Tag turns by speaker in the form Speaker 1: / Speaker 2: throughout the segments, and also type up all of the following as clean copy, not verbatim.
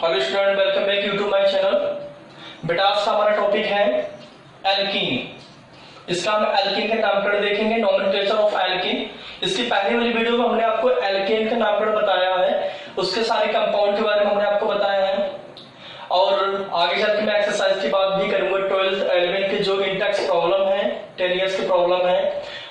Speaker 1: Hello student, welcome back YouTube my channel. बेटा आज का हमारा टॉपिक है एल्कीन। इसका हम एल्कीन के नामकरण देखेंगे, नोमेनक्लेचर ऑफ एल्कीन। इसकी पहली वाली वीडियो में हमने आपको एल्केन का नामकरण बताया है, उसके सारे कंपाउंड के बारे में हमने आपको बताया है। और आगे चल के मैं एक्सरसाइज की बात भी करूंगा। 12th 11th के जो इंटेक्स प्रॉब्लम है, 10 ईयर्स की प्रॉब्लम है,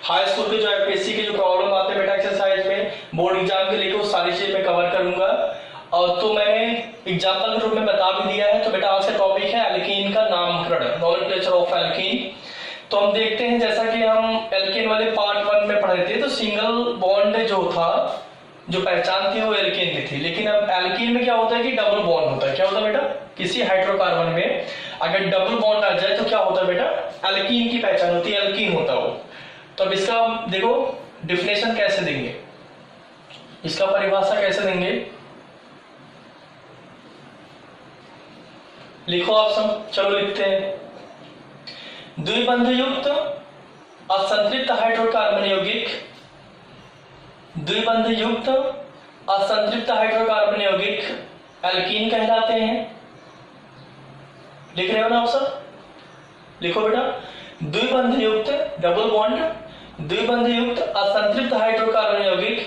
Speaker 1: हाई स्कूल के जो एपीएससी के जो प्रॉब्लम आते हैं बेटा एक्सरसाइज में, बोर्ड एग्जाम के लेकर वो सारी चीज मैं कवर करूंगा। और तो मैंने एग्जाम्पल के रूप में बता भी दिया है। तो बेटा आज का टॉपिक है एल्कीन का नामकरण, नोमेनक्लेचर ऑफ एल्कीन। तो हम देखते हैं, जैसा कि हम एल्कीन वाले पार्ट 1 में पढ़े थे, तो सिंगल बॉन्ड जो था, जो पहचान थी वो एल्कीन की थी। लेकिन अब एल्कीन में क्या होता है कि डबल बॉन्ड होता है। क्या होता है बेटा? किसी हाइड्रोकार्बन में अगर डबल बॉन्ड आ जाए तो क्या होता है बेटा? एल्कीन की पहचान होती है, एल्कीन होता है वो। तो अब इसका देखो डिफिनेशन कैसे देंगे, इसका परिभाषा कैसे देंगे, लिखो आप सब। चलो लिखते हैं। द्विबंध युक्त असंतृप्त हाइड्रोकार्बन यौगिक, द्विबंध युक्त असंतृप्त हाइड्रोकार्बन यौगिक एल्कीन कहलाते हैं। लिख रहे हो ना आप सब? लिखो बेटा। द्विबंध युक्त डबल बॉन्ड, द्विबंध युक्त असंतृप्त हाइड्रोकार्बन यौगिक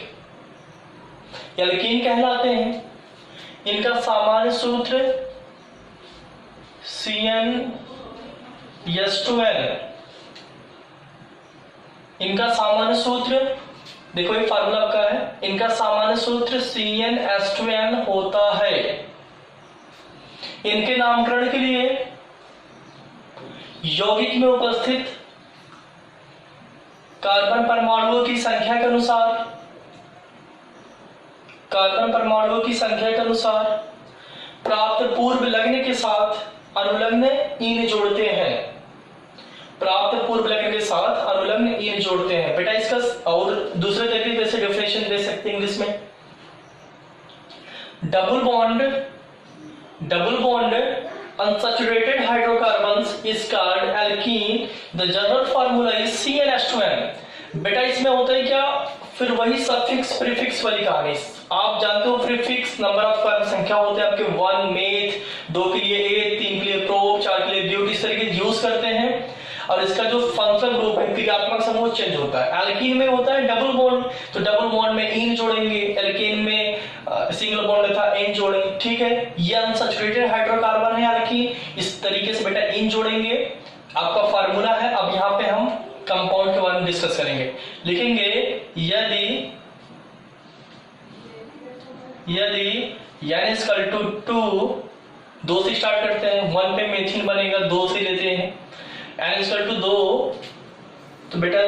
Speaker 1: एल्कीन कहलाते हैं। इनका सामान्य सूत्र CnH2n। इनका सामान्य सूत्र देखो, ये फार्मूला आपका है। इनका सामान्य सूत्र CnH2n होता है। इनके नामकरण के लिए यौगिक में उपस्थित कार्बन परमाणुओं की संख्या के अनुसार, कार्बन परमाणुओं की संख्या के अनुसार प्राप्त पूर्व लग्न के साथ अनुलग्न इन जोड़ते हैं। प्राप्त पूर्व लग्न के साथ अनुलग्न इन जोड़ते हैं। बेटा इसका और दूसरे तरीके से डेफिनेशन दे सकते हैं इंग्लिश में। Double bond unsaturated hydrocarbons is called alkene. The general formula is CnH2n। बेटा इसमें होता है क्या? फिर वही सफिक्स प्रीफिक्स वाली कहानी। आप जानते हो प्रीफिक्स नंबर ऑफ कार्बन संख्या होते हैं आपके 1 मेथ, 2 के लिए एथ, 3 के लिए प्रोप, 4 के लिए ब्यूट, इस तरीके यूज करते हैं। और इसका जो फंक्शनल ग्रुप है, क्रियात्मक समूह चेंज होता है। एल्कीन में होता है डबल बॉन्ड, तो डबल बॉन्ड में इन जोड़ेंगे। एल्कीन में सिंगल बॉन्ड था, इन जोड़ेंगे। ठीक है, ये अनसैचुरेटेड हाइड्रोकार्बन है एल्कीन। इस तरीके से बेटा इन जोड़ेंगे, आपका फार्मूला है। अब यहाँ पे हम कंपाउंड के बारे में डिस्कस करेंगे। लिखेंगे यदि n इक्वल टू 2, 2 से स्टार्ट करते हैं, 1 पे मेथिन बनेगा, 2 से लेते हैं। n इक्वल टू 2, तो बेटा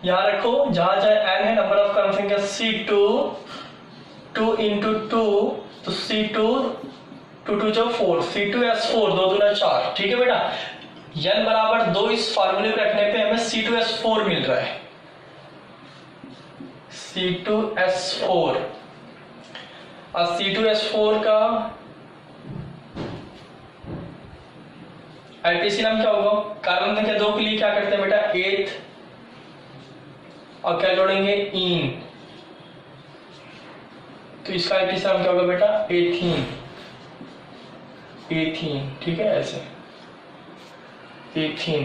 Speaker 1: यहां रखो, जहां जहां n है नंबर ऑफ कार्बन संख्या C2, 2 into 2, तो C2, 2 2 जो 4, C2H4, 2 दूना 4। ठीक है बेटा, n बराबर 2 इस फार्मूले को रखने पे हमें C2H4 मिल रहा है। C2H4 और C2H4 का आईपीसी नाम क्या होगा? कार्बन संख्या 2 के लिए क्या करते हैं बेटा? एथ, और क्या जोड़ेंगे? इन। तो इसका आईपीसी नाम क्या होगा बेटा? एथीन। एथीन, ठीक है, ऐसे एथीन।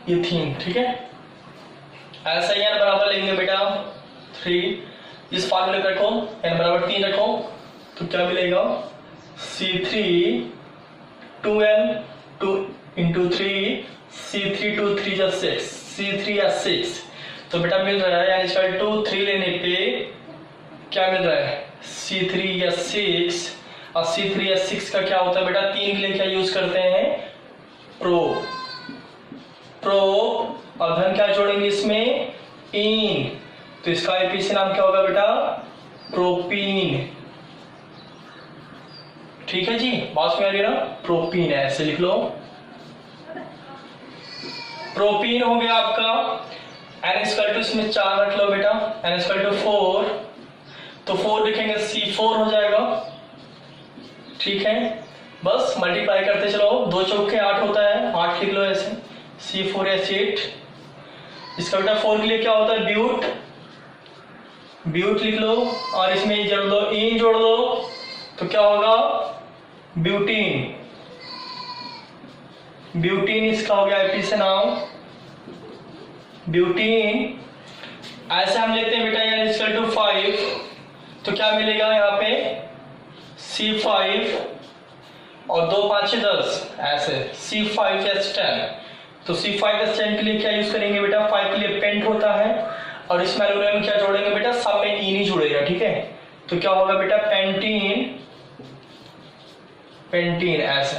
Speaker 1: एथीन, ठीक है। ऐसा ही n बराबर लेंगे बेटा 3, इस फार्मूले को रखो, n बराबर 3 रखो, तो क्या मिलेगा? C3 2n 2 into 3, C3 2 3 जा 6, C3H6। तो बेटा मिल रहा है n इक्वल टू 3 लेने पे क्या मिल रहा है? C3H6। और C3H6 का क्या होता है बेटा? 3 के लिए क्या यूज करते हैं? प्रो, और धन क्या जोड़ेंगे इसमें? इन। तो इसका आईपीसी नाम क्या होगा बेटा? प्रोपीन। ठीक है जी, बात में आ रही है ना? प्रोपीन है, ऐसे लिख लो। प्रोपीन हो गया आपका। n इक्वल टू इसमें 4 रख लो बेटा, n इक्वल टू 4, तो 4 लिखेंगे C4 हो जाएगा। ठीक है, बस मल्टीप्लाई करते चलो, 2 चौके 8 होता है, 8 लिख लो ऐसे, C4H8। इसका बेटा 4 के लिए क्या होता है? ब्यूट, ब्यूट लिख लो और इसमें जोड़ दो, इन जोड़ दो तो क्या होगा, ब्यूटीन। ब्यूटीन इसका हो गया आईपी से नाम, ब्यूटीन। ऐसे हम लेते हैं बेटा यानी इक्वल टू 5, तो क्या मिलेगा यहाँ पे C5 और 2 5 10, ऐसे C5H10। तो C5H10 के लिए क्या यूज करेंगे बेटा, 5 के लिए पेंट होता है और इसमें एल्यूमिनियम क्या जोड़ेंगे बेटा, सब में इन ही जुड़ेगा, ठीक है। तो क्या होगा बेटा पेंटीन, पेंटीन ऐसे।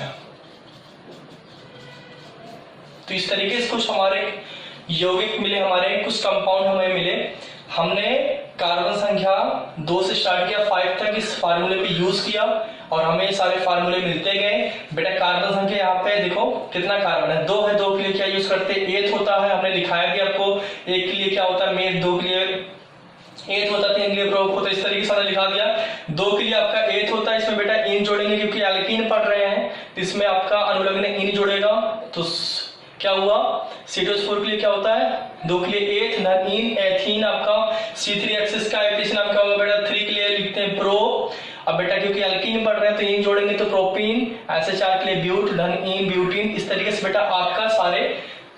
Speaker 1: तो इस तरीके से कुछ हमारे यौगिक मिले, हमारे कुछ कंपाउंड हमें मिले। हमने कार्बन संख्या 2 से स्टार्ट किया 5 तक इस फार्मूले पे यूज किया और हमें सारे फार्मूले मिलते गए। बेटा कार्बन संख्या यहाँ पे देखो कितना कार्बन है, 2 है, 2 के लिए क्या यूज करते हैं, एथ होता है, हमने लिखाया भी आपको। एक के लिए क्या होता है मेथ, 2 के लिए एथ होता है, 3 के लिए प्रोप होता है, इस तरीके से हमने लिखा दिया। 2 के लिए आपका एथ होता है, इसमें बेटा इन जोड़ेंगे क्योंकि एल्कीन पढ़ रहे हैं, इसमें आपका अनुलग्न इन जोड़ेगा। तो क्या हुआ, C2H4 के लिए क्या होता है, 2 के लिए एथ धन इन, एथीन आपका। C3H6 का आईपीसी नाम क्या होगा बेटा, 3 के लिए लिखते हैं प्रो। अब बेटा क्योंकि एल्कीन पढ़ रहे हैं तो इन जोड़ेंगे तो प्रोपीन, ऐसे 4 के लिए ब्यूट धन इन ब्यूटीन। इस तरीके से बेटा आपका सारे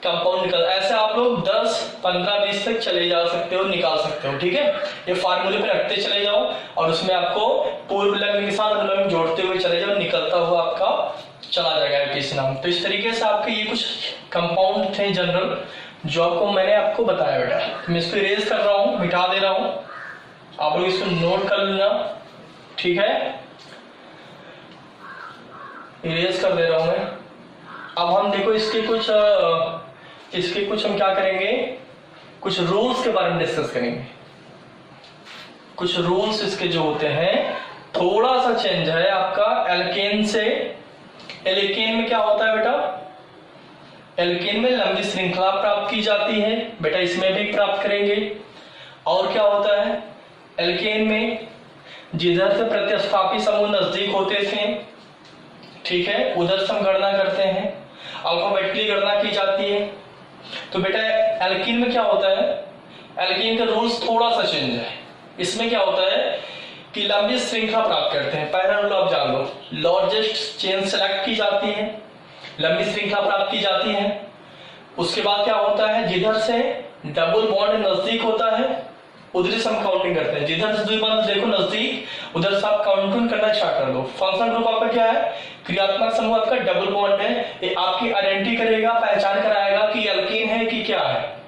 Speaker 1: कंपाउंड निकल, ऐसे आप लोग 10 15 20 तक चले जा सकते हो, निकाल सकते हो, ठीक है। ये फार्मूले पे रखते चले जाओ और उसमें आपको पूर्व लग्न के साथ अनुलग्न जोड़ते हुए चले जाओ, निकलता हुआ आपका चला जाएगा आईपीसी नाम। तो इस तरीके से आपके ये कुछ कंपाउंड थे जनरल जो आपको मैंने आपको बताया बेटा। मैं इसको इरेज कर रहा हूँ, मिटा दे रहा हूँ, आप लोग इसको नोट कर लेना, ठीक है। इरेज कर दे रहा हूं मैं। अब हम देखो इसके कुछ हम क्या करेंगे, कुछ रूल्स के बारे में डिस्कस करेंगे। कुछ रूल्स इसके जो होते हैं थोड़ा सा चेंज है आपका एल्केन से। एल्केन में क्या होता है बेटा, एल्केन में लंबी श्रृंखला प्राप्त की जाती है बेटा, इसमें भी प्राप्त करेंगे। और क्या होता है एल्केन में, जिधर से प्रतिस्थापी समूह नजदीक होते थे, ठीक है, उधर से हम गणना करते हैं, अल्फाबेटिकली गणना की जाती है। तो बेटा एल्कीन में क्या होता है, एल्कीन का रूल्स थोड़ा सा चेंज है। इसमें क्या होता है कि लंबी श्रृंखला प्राप्त करते हैं। पहला रूल आप जान लो, लार्जेस्ट चेन सेलेक्ट की जाती है, लंबी श्रृंखला प्राप्त की जाती है। उसके बाद क्या होता है, जिधर से डबल बॉन्ड नजदीक होता है उधर से हम काउंटिंग करते हैं। जिधर से द्विबंध देखो नजदीक, उधर से आप काउंटिंग करना स्टार्ट कर दो। फंक्शन ग्रुप आपका क्या है, क्रियात्मक समूह आपका डबल बॉन्ड है, ये आपकी आइडेंटिटी करेगा, पहचान कराएगा कि एल्कीन है कि क्या है।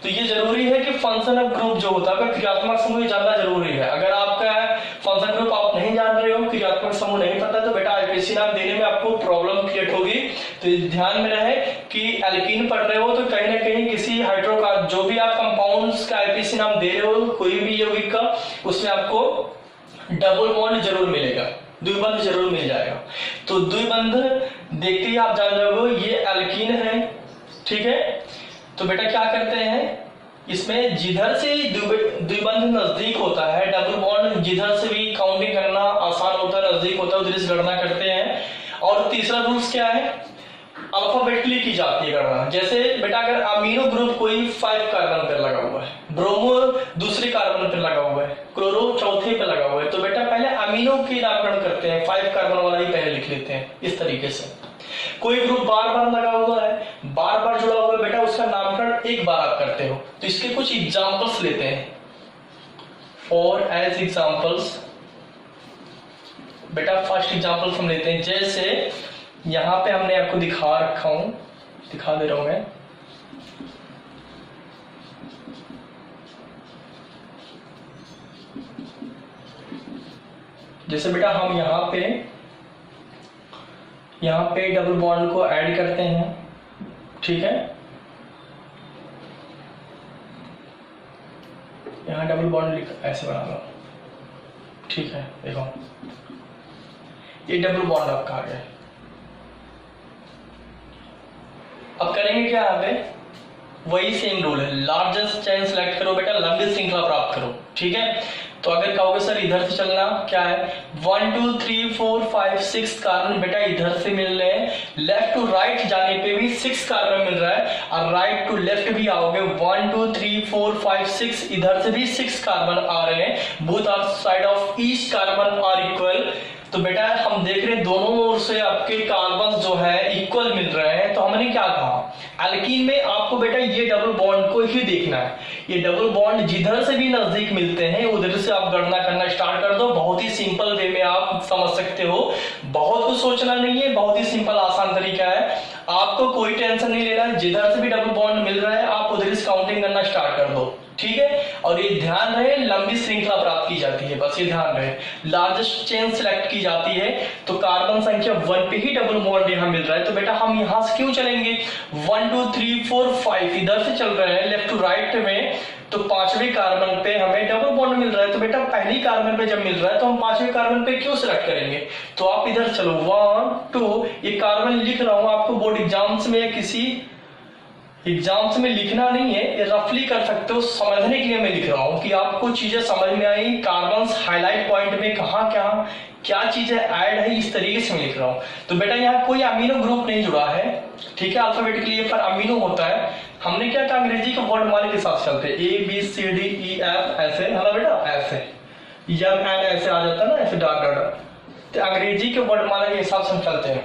Speaker 1: तो ये जरूरी है कि फंक्शन ऑफ ग्रुप जो होता है क्रियात्मक समूह जानना जरूरी है। अगर आपका फंक्शन ग्रुप आप नहीं जान रहे हो, क्रियात्मक समूह नहीं पता, तो बेटा आईपीसी नाम देने में आपको प्रॉब्लम क्रिएट होगी। तो ध्यान में रहे कि एल्कीन पढ़ रहे हो तो कहीं ना कहीं किसी हाइड्रोकार्बन जो भी आप कंपाउंड्स का आईपीसी नाम दे रहे हो कोई भी यौगिक का, उसमें आपको डबल बॉन्ड जरूर मिलेगा, द्विबंध जरूर मिल जाएगा। तो द्विबंध देखते ही आप जान जाओगे ये एल्कीन है, ठीक है। तो बेटा क्या करते हैं, इसमें जिधर से द्विबंध नजदीक होता है, डबल बॉन्ड जिधर से भी काउंटिंग करना आसान होता है, नजदीक होता है, उधर से गणना करते हैं। और तीसरा रूल्स क्या है, अल्फाबेटिकली की जाती है गणना। जैसे बेटा अगर अमीनो ग्रुप कोई 5 कार्बन पर लगा हुआ है, ब्रोमो दूसरे कार्बन पर लगा हुआ है, क्लोरो चौथे पे लगा हुआ है, तो बेटा पहले अमीनो की नामकरण करते हैं, 5 कार्बन वाला ही पहले लिख लेते हैं। इस तरीके से कोई ग्रुप बार बार लगा हुआ है, बार बार जुड़ा हुआ है, बेटा उसका नामकरण एक बार आप करते हो। तो इसके कुछ एग्जांपल्स लेते हैं। और एज एग्जांपल्स बेटा फर्स्ट एग्जांपल्स हम लेते हैं, जैसे यहां पे हमने आपको दिखा रखा हूं, दिखा दे रहा हूं मैं। जैसे बेटा हम यहाँ पे डबल बॉन्ड को ऐड करते हैं, ठीक है। यहाँ डबल बॉन्ड ऐसे बना लो, ठीक है। देखो ये डबल बॉन्ड आपका आ गया। अब करेंगे क्या, यहाँ पे वही सेम रूल है, लार्जेस्ट चेन सेलेक्ट करो बेटा, लंबी श्रृंखला प्राप्त करो, ठीक है। तो अगर कहोगे सर इधर से चलना, क्या है 1 2 3 4 5 6 कार्बन बेटा इधर से मिल रहे हैं, लेफ्ट टू राइट जाने पे भी 6 कार्बन मिल रहा है, और राइट टू लेफ्ट भी आओगे 1 2 3 4 5 6 इधर से भी 6 कार्बन आ रहे हैं, both are side of each carbon are equal. तो बेटा हम देख रहे हैं दोनों ओर से आपके कार्बन जो है इक्वल मिल रहे हैं। तो हमने क्या कहा, एल्कीन में आपको बेटा ये डबल बॉन्ड को ही देखना है, ये डबल बॉन्ड जिधर से भी नजदीक मिलते हैं उधर से आप गणना करना स्टार्ट कर दो। बहुत ही सिंपल वे में आप समझ सकते हो, बहुत कुछ सोचना नहीं है, बहुत ही सिंपल आसान तरीका है, आपको कोई टेंशन नहीं लेना है। जिधर से भी डबल बॉन्ड मिल रहा है आप उधर से काउंटिंग करना स्टार्ट कर दो, ठीक है। और ये ध्यान रहे लंबी श्रृंखला प्राप्त की जाती है, बस ये ध्यान रहे लार्जेस्ट चेन सिलेक्ट की जाती है। तो कार्बन संख्या 1 पे ही डबल बॉन्ड यहाँ मिल रहा है, तो बेटा हम यहाँ से क्यों चलेंगे 1 2 3 4 5 इधर से चल रहे हैं लेफ्ट टू राइट में, तो 5वें कार्बन पे हमें डबल बॉन्ड मिल रहा है। तो बेटा पहली कार्बन पे जब मिल रहा है तो हम 5वें कार्बन पे क्यों सिलेक्ट करेंगे, तो आप इधर चलो 1 2 ये कार्बन लिख रहा हूं, आपको बोर्ड एग्जाम्स में या किसी एग्जाम्स में लिखना नहीं है, ये रफली कर सकते हो, समझने के लिए मैं लिख रहा हूं कि आपको चीजें समझ में आई। कार्बन हाईलाइट पॉइंट में कहां क्या चीजें ऐड है, इस तरीके से मैं लिख रहा हूं। तो बेटा यहाँ कोई अमीनो ग्रुप नहीं जुड़ा है, ठीक है, अल्फाबेटिकली पर अमीनो होता है। हमने क्या कहा अंग्रेजी के वर्णमाला के साथ चलते हैं, A B C D E F ऐसे, है ना बेटा, ऐसे M N ऐसे आ जाता है ना, ऐसे डॉट डॉट, तो अंग्रेजी के वर्णमाला के हिसाब से हम चलते हैं।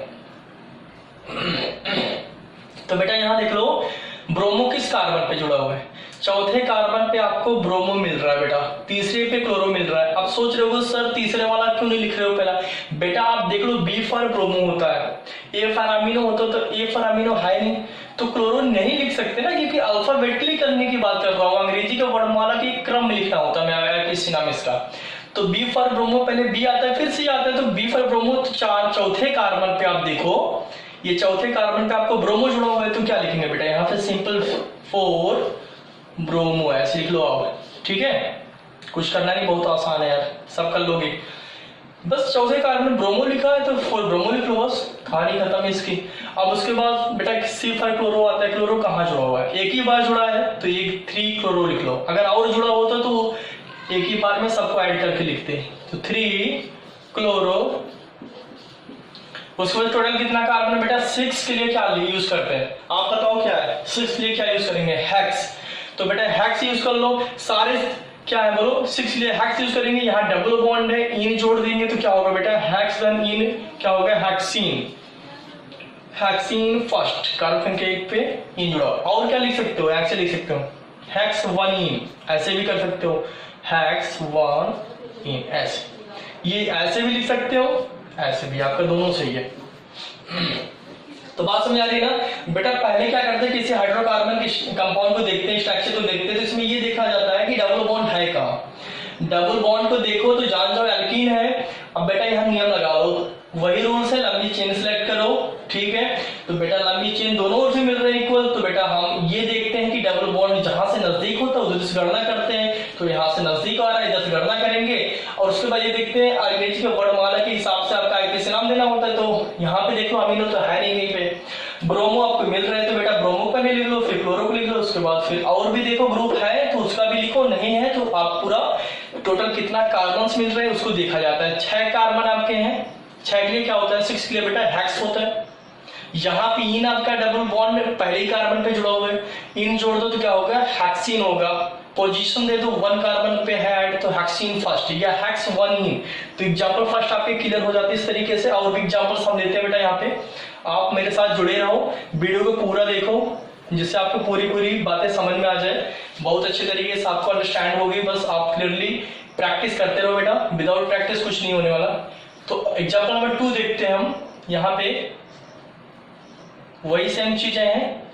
Speaker 1: तो बेटा यहाँ देख लो ब्रोमो किस कार्बन पे जुड़ा हुआ है, चौथे कार्बन पे आपको ब्रोमो मिल रहा है बेटा, तीसरे पे क्लोरो मिल रहा है। अब सोच रहे हो सर तीसरे वाला क्यों नहीं लिख रहे हो पहला, बेटा आप देख लो B फॉर ब्रोमो होता है, A फॉर अमीनो होता है, तो A फॉर अमीनो है नहीं, तो क्लोरो नहीं लिख सकते ना, क्योंकि अल्फाबेटिकली करने की बात कर रहा हूँ, अंग्रेजी का वर्णमाला के क्रम में लिखना होता है किसी नाम इसका। तो B फॉर ब्रोमो पहले B आता है फिर C आता है, तो B फॉर ब्रोमो तो चौथे कार्बन पे आप देखो, ये चौथे कार्बन पे आपको ब्रोमो जुड़ा हुआ है, तो क्या लिखेंगे बेटा यहाँ पे सिंपल 4 ब्रोमो ऐसे लिख लो आप, ठीक है, कुछ करना नहीं, बहुत आसान है यार, सब कर लोगे। बस चौथे कार्बन ब्रोमो लिखा है तो 4 ब्रोमो लिख लो, बस कहानी खत्म है इसकी। अब उसके बाद बेटा C फॉर क्लोरो आता है, क्लोरो कहाँ जुड़ा हुआ है, एक ही बार जुड़ा है तो ये 3 क्लोरो लिख लो, अगर और जुड़ा होता तो एक ही बार में सबको ऐड करके लिखते, तो 3 क्लोरो। उसके बाद टोटल कितना कार्बन है बेटा, 6 के लिए क्या यूज करते हैं, आप बताओ क्या है, 6 के लिए क्या यूज करेंगे, हेक्स। तो बेटा हेक्स यूज कर लो, सारे क्या है बोलो, 6 के लिए हेक्स यूज करेंगे, यहाँ डबल बॉन्ड है, इन जोड़ देंगे तो क्या होगा बेटा, हेक्स देन इन क्या होगा, हेक्सीन, हेक्सीन फर्स्ट कार्बन संख्या 1 पे इन जुड़ा। और क्या लिख सकते हो, ऐसे लिख सकते हो हेक्स 1 इन, ऐसे भी कर सकते हो हेक्स 1 इन, ऐसे ये ऐसे भी लिख सकते हो, ऐसे भी, आपका दोनों सही है। तो बात समझ आ रही है ना बेटा, पहले क्या करते हैं किसी हाइड्रोकार्बन के कंपाउंड को देखते हैं, स्ट्रक्चर को देखते हैं, तो इसमें ये देखा जाता है कि डबल बॉन्ड है कहाँ, डबल बॉन्ड को देखो तो जान जाओ एल्कीन है। अब बेटा यहाँ नियम लगा लो, वही रूल से लंबी चेन सिलेक्ट करो, ठीक है। तो बेटा लंबी चेन दोनों ओर से मिल रहे हैं इक्वल, तो बेटा हम ये देखते हैं कि डबल बॉन्ड जहां से नजदीक होता है उधर से गणना करते हैं, तो यहाँ से नजदीक आ रहा है इधर से गणना करेंगे, और उसके बाद ये देखते हैं अंग्रेजी के वर्णमाला के हिसाब से आपका आईपीसी नाम देना होता है। तो यहाँ पे देखो अमीनो तो है नहीं कहीं पे, ब्रोमो आपको मिल रहा है तो बेटा ब्रोमो का भी लिख लो, फिर क्लोरो को लिख लो, उसके बाद फिर और भी देखो ग्रुप है तो उसका भी लिखो, नहीं है तो आप पूरा टोटल कितना कार्बन मिल रहे हैं उसको देखा जाता है। 6 कार्बन आपके हैं, 6 के लिए क्या होता है, 6 के लिए बेटा हेक्स होता है। यहाँ पे इन आपका डबल बॉन्ड पहले कार्बन पे जुड़ा हुआ है, इन जोड़ दो तो क्या होगा, हेक्सीन होगा। पोजीशन दे दो 1 कार्बन पे है ऐड तो हेक्सीन फर्स्ट या हेक्स 1 इन। तो एग्जांपल फर्स्ट आपके क्लियर हो जाते हैं इस तरीके से, और भी एग्जांपल्स हम देते हैं बेटा। यहाँ पे आप मेरे साथ जुड़े रहो, वीडियो को पूरा देखो जिससे आपको पूरी बातें समझ में आ जाए, बहुत अच्छे तरीके से आपको अंडरस्टैंड होगी। बस आप क्लियरली प्रैक्टिस करते रहो बेटा, विदाउट प्रैक्टिस कुछ नहीं होने वाला। तो एग्जांपल नंबर 2 देखते हैं हम। यहाँ पे वही सेम चीजें हैं,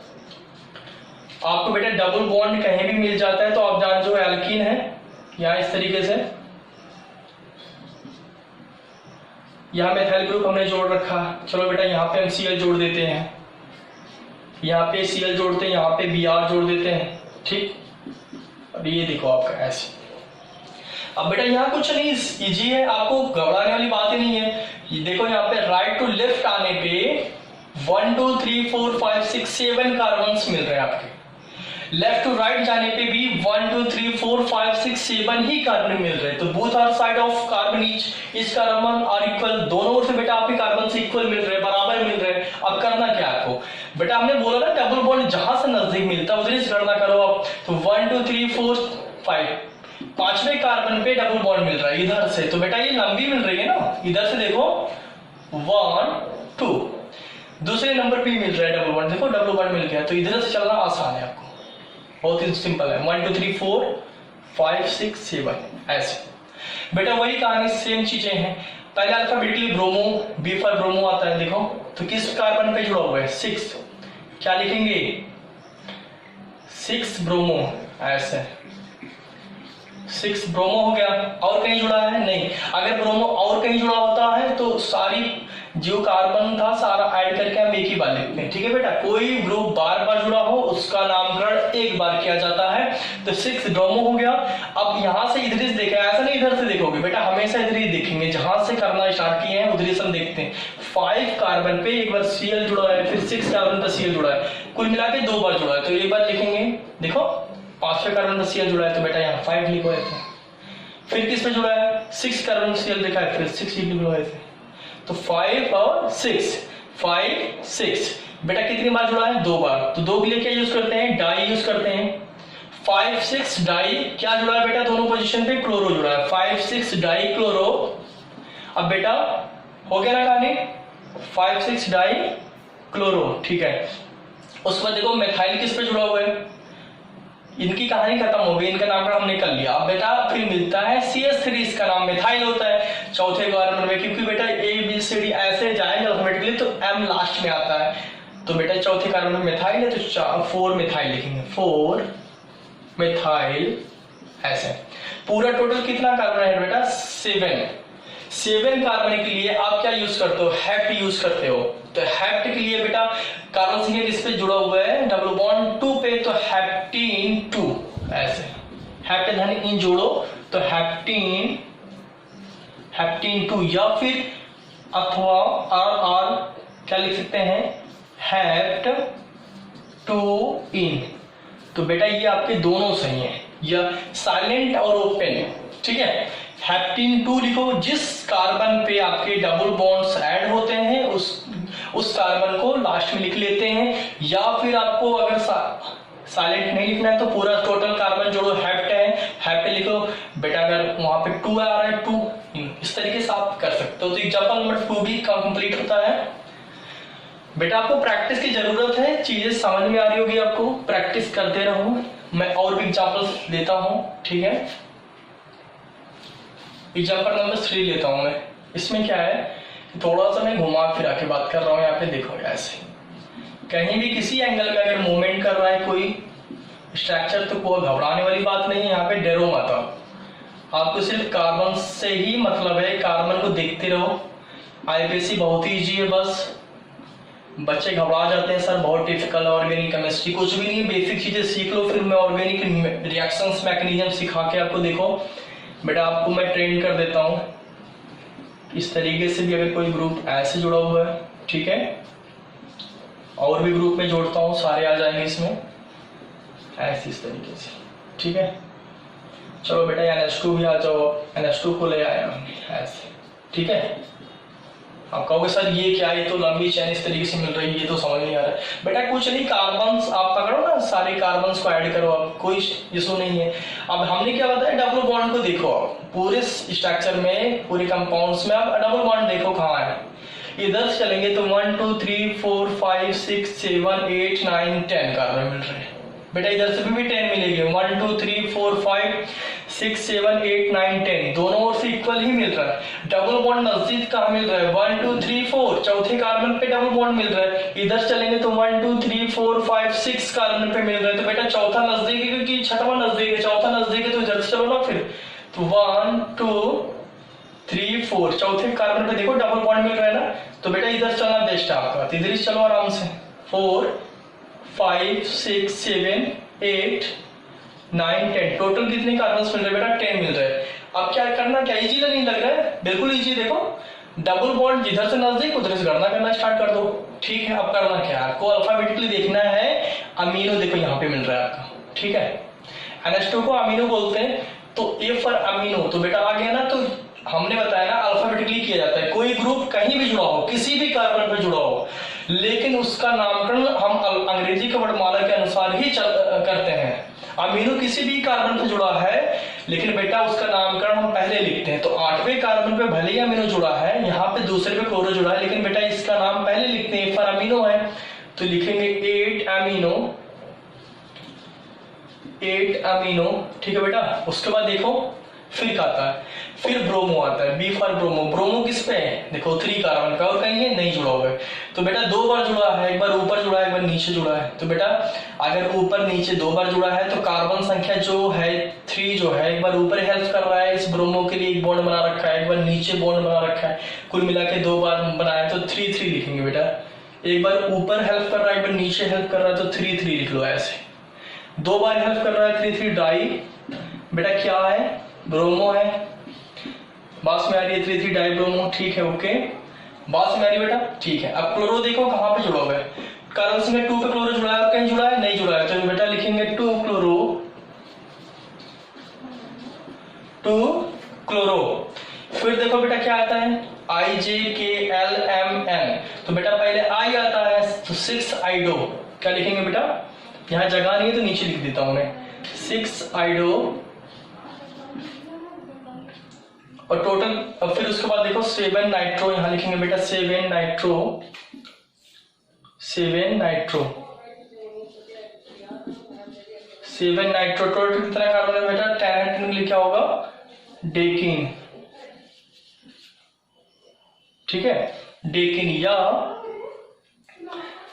Speaker 1: आपको बेटा डबल बॉन्ड कहीं भी मिल जाता है तो आप जान जो एल्कीन है, यहाँ इस तरीके से यहाँ मेथाइल ग्रुप हमने जोड़ रखा। चलो बेटा यहाँ पे हम Cl जोड़ देते हैं, यहाँ पे Cl जोड़ते हैं, यहाँ पे Br जोड़ देते हैं, ठीक। और ये देखो आपका ऐसे। अब बेटा यहाँ कुछ नहीं, इजी है, आपको घबराने वाली बात ही नहीं है। ये देखो यहाँ पे राइट टू लेफ्ट आने पे 1 2 3 4 5 6 7 कार्बन मिल रहे हैं आपके, लेफ्ट टू राइट जाने पे भी 1 2 3 4 5 6 7 ही कार्बन मिल रहे हैं, तो both are side of carbon each carbon are equal, दोनों ओर से बेटा आपके कार्बन से इक्वल मिल रहे हैं, बराबर मिल रहे हैं। अब करना क्या आपको बेटा, हमने बोला ना डबल बॉन्ड जहां से नजदीक मिलता है उधर से गणना करो आप। तो 1 2 3 4 5, पांचवें कार्बन पे डबल बॉन्ड मिल रहा है इधर से, तो बेटा ये लंबी मिल रही है ना, इधर से देखो 1 2, दूसरे नंबर पे मिल रहा है डबल बॉन्ड, देखो डबल बॉन्ड मिल गया, तो इधर से चलना आसान है आपको, बहुत ही सिंपल है। 1 2 3 4 5 6 7 ऐसे। बेटा वही कहानी सेम चीजें हैं, पहले alphabetically bromo, B for bromo आता है, देखो तो किस कार्बन पे जुड़ा हुआ है 6, क्या लिखेंगे 6 ब्रोमो, ऐसे 6 ब्रोमो हो गया। और कहीं जुड़ा है नहीं, अगर ब्रोमो और कहीं जुड़ा होता है तो सारी जो कार्बन था सारा ऐड करके हम एक ही बार लिखते हैं, ठीक है बेटा। कोई ग्रुप बार बार जुड़ा हो उसका नामकरण एक बार किया जाता है, तो 6 ब्रोमो हो गया। अब यहां से इधर से देखा, ऐसा नहीं इधर से देखोगे बेटा, हमेशा इधर ही देखेंगे, जहां से करना स्टार्ट किए हैं उधर से हम देखते हैं। 5 कार्बन पे एक बार Cl जुड़ा है, फिर 6 कार्बन पे Cl जुड़ा है, कुल मिला के 2 बार जुड़ा है, तो एक बार लिखेंगे, देखो 5वें कार्बन पे Cl जुड़ा है तो बेटा यहाँ 5 लिखो ऐसे। फिर किस पे जुड़ा है 6 कार्बन Cl लिखा है, फिर 6 लिखो ऐसे, तो 5 और 6 5 6 बेटा कितनी बार जुड़ा है 2 बार, तो 2 के लिए क्या यूज करते हैं, डाई यूज करते हैं। 5 6 डाई क्या जुड़ा है बेटा, दोनों पोजीशन पे क्लोरो जुड़ा है, 5 6 डाई क्लोरो। अब बेटा हो गया ना कहानी, 5 6 डाई क्लोरो, ठीक है। उसके बाद देखो मेथाइल किस पे जुड़ा हुआ है, इनकी कहानी खत्म हो गई, इनका नामकरण हमने कर लिया। अब बेटा फिर मिलता है CH3, इसका नाम मिथाइल होता है चौथे कार्बन में, क्योंकि बेटा ABCD ऐसे जाएंगे अल्फाबेटिकली तो M लास्ट में आता है, तो बेटा चौथे कार्बन में मिथाइल है तो 4 मिथाइल लिखेंगे, 4 मिथाइल ऐसे। पूरा टोटल कितना कार्बन है बेटा 7 कार्बन के लिए आप क्या यूज करते हो, हेप्ट यूज करते हो। तो हेप्ट के लिए बेटा कार्बन संख्या किस पे जुड़ा हुआ है, डबल बॉन्ड 2 पे, तो हेप्टीन 2 ऐसे, हेप्ट धन इन जोड़ो तो हेप्टीन 2, या फिर अथवा आर क्या लिख सकते हैं हेप्ट 2 इन, तो बेटा ये आपके दोनों सही है, या साइलेंट और ओपन, ठीक है। हेप्टीन 2 लिखो, जिस कार्बन पे आपके डबल बॉन्ड्स ऐड होते हैं उस कार्बन को लास्ट में लिख लेते हैं, या फिर आपको अगर साइलेंट नहीं लिखना है तो पूरा टोटल कार्बन जोड़ो, हेप्ट है हेप्ट लिखो बेटा, अगर वहां पे 2 आ रहा है 2, इस तरीके से आप कर सकते हो। तो एग्जाम्पल नंबर 2 भी कंप्लीट होता है। बेटा आपको प्रैक्टिस की जरूरत है, चीजें समझ में आ रही होगी आपको, प्रैक्टिस करते रहो। मैं और भी एग्जाम्पल्स देता हूं, ठीक है। एग्जाम्पल नंबर 3 लेता हूं मैं, इसमें क्या है थोड़ा सा मैं घुमा फिरा के बात कर रहा हूं, यहाँ पे देखो ऐसे कहीं भी किसी एंगल में अगर मूवमेंट कर रहा है कोई स्ट्रक्चर तो कोई घबराने वाली बात नहीं है, यहाँ पे डरो मत, आपको सिर्फ कार्बन से ही मतलब है, कार्बन को देखते रहो। आईपीएससी बहुत ही इजी है, बस बच्चे घबरा जाते हैं सर बहुत डिफिकल्ट, ऑर्गेनिक केमिस्ट्री कुछ भी नहीं, बेसिक चीजें सीख लो, फिर मैं ऑर्गेनिक रिएक्शंस मैकेनिज्म सिखा के आपको देखो बेटा, आपको मैं ट्रेन कर देता हूँ इस तरीके से भी। अगर कोई ग्रुप ऐसे जुड़ा हुआ है, ठीक है, और भी ग्रुप में जोड़ता हूँ, सारे आ जाएंगे इसमें ऐसे इस तरीके से, ठीक है। चलो बेटा NH2 भी आ जाओ, NH2 को ले आया ऐसे, ठीक है। आप कहोगे सर ये क्या है, ये तो लंबी चैन इस तरीके से मिल रही है, ये तो समझ नहीं आ रहा है। बेटा कुछ नहीं, कार्बन्स आप पकड़ो ना, सारे कार्बन्स को ऐड करो, आप कोई इशू नहीं है। अब हमने क्या बताया, डबल बॉन्ड को देखो, आप पूरे स्ट्रक्चर में पूरे कंपाउंड्स में आप डबल बॉन्ड देखो कहाँ है। इधर से चलेंगे तो 1 2 3 4 5 6 7 8 9 10 कार्बन मिल रहे हैं बेटा, इधर से भी 10 मिलेंगे, 1 2 3 4 5 6 7 8 9 10, दोनों ओर से इक्वल ही मिल रहा है। डबल बॉन्ड नजदीक कहाँ मिल रहा है, 1 2 3 4 चौथे कार्बन पे डबल बॉन्ड मिल रहा है। इधर चलेंगे तो 1 2 3 4 5 6 कार्बन पे मिल रहा है, तो बेटा चौथा नजदीक है क्योंकि छठवां नजदीक है, चौथा नजदीक है तो इधर से चलो ना फिर, तो 1 2 3 4 चौथे कार्बन पे देखो डबल बॉन्ड मिल रहा है ना, तो बेटा इधर चलना बेस्ट है आपका, तो इधर ही चलो आराम से। 4 5 6 7 8 9 10 टोटल कितने कार्बन मिल रहे हैं बेटा, 10 मिल रहे हैं। अब क्या करना, क्या इजी नहीं लग रहा है, बिल्कुल इजी। देखो डबल बॉन्ड जिधर से नजदीक उधर से गणना करना स्टार्ट कर दो, ठीक है। अब करना क्या है, आपको अल्फाबेटिकली देखना है, अमीनो देखो यहाँ पे मिल रहा है आपका, ठीक है। NH2 को अमीनो बोलते हैं। तो A फॉर अमीनो, तो बेटा आ गया ना। तो हमने बताया ना अल्फाबेटिकली किया जाता है। कोई ग्रुप कहीं भी जुड़ा हो, किसी भी कार्बन पे जुड़ा हो, लेकिन उसका नामकरण हम अंग्रेजी के वर्णमाला के अनुसार ही करते हैं। अमीनो किसी भी कार्बन पे जुड़ा है, लेकिन बेटा उसका नामकरण हम पहले लिखते हैं। तो 8वें कार्बन पे भले ही अमीनो जुड़ा है, यहाँ पे दूसरे पे क्लोरो जुड़ा है, लेकिन बेटा इसका नाम पहले लिखते हैं। फॉर अमीनो है तो लिखेंगे 8 अमीनो, 8 अमीनो, ठीक है बेटा। उसके बाद देखो फिर क्या आता है, फिर ब्रोमो आता है। B for bromo. ब्रोमो किस पे है, देखो 3 कार्बन पे, और कहीं है नहीं जुड़ा हुआ है। तो बेटा 2 बार जुड़ा है, एक बार ऊपर जुड़ा है, एक बार नीचे जुड़ा है। तो बेटा अगर ऊपर नीचे 2 बार जुड़ा है तो कार्बन संख्या जो है 3 जो है, एक बार ऊपर हेल्प कर रहा है, इस ब्रोमो के लिए एक बॉन्ड बना रखा है, एक बार नीचे बॉन्ड बना रखा है, कुल मिला के 2 बार बनाया, तो 3 लिखेंगे बेटा। एक बार ऊपर हेल्प कर रहा है, एक बार नीचे हेल्प कर रहा है, तो 3 लिख लो ऐसे। 2 बार हेल्प कर रहा है, 3 डाई, बेटा क्या है, ब्रोमो है। बात में आ रही है 3 डाई ब्रोमो, ठीक है, ओके। बात में आ रही बेटा, ठीक है। अब क्लोरो देखो कहां पे जुड़ा हुआ है, कार्बन संख्या 2 पे क्लोरो जुड़ा है, कहीं जुड़ा है नहीं जुड़ा है, तो बेटा लिखेंगे 2 क्लोरो। फिर देखो बेटा क्या आता है, IJKLMN, तो बेटा पहले I आता है, तो 6 आइडो। क्या लिखेंगे बेटा, यहां जगह नहीं है तो नीचे लिख देता हूं मैं, 6 आइडो। और टोटल, अब फिर उसके बाद देखो 7 नाइट्रो, यहां लिखेंगे बेटा 7 नाइट्रो, 7 नाइट्रो, 7 नाइट्रो। टोटल कितना कार्बन है बेटा, 10 लिखा होगा, डेकिन, ठीक है, डेकिन। या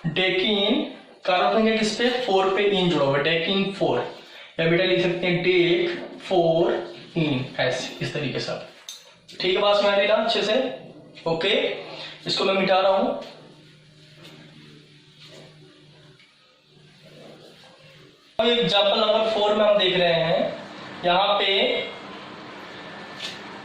Speaker 1: डेकिन कार्बन संख्या किस पे, 4 पे इन जुड़ा हुआ है, डेकिन 4, या बेटा लिख सकते हैं डेक 4 इन, ऐसे इस तरीके से। ठीक है, बात समझ में अच्छे से, ओके। इसको मैं मिटा रहा हूं। एग्जाम्पल नंबर 4 में हम देख रहे हैं, यहाँ पे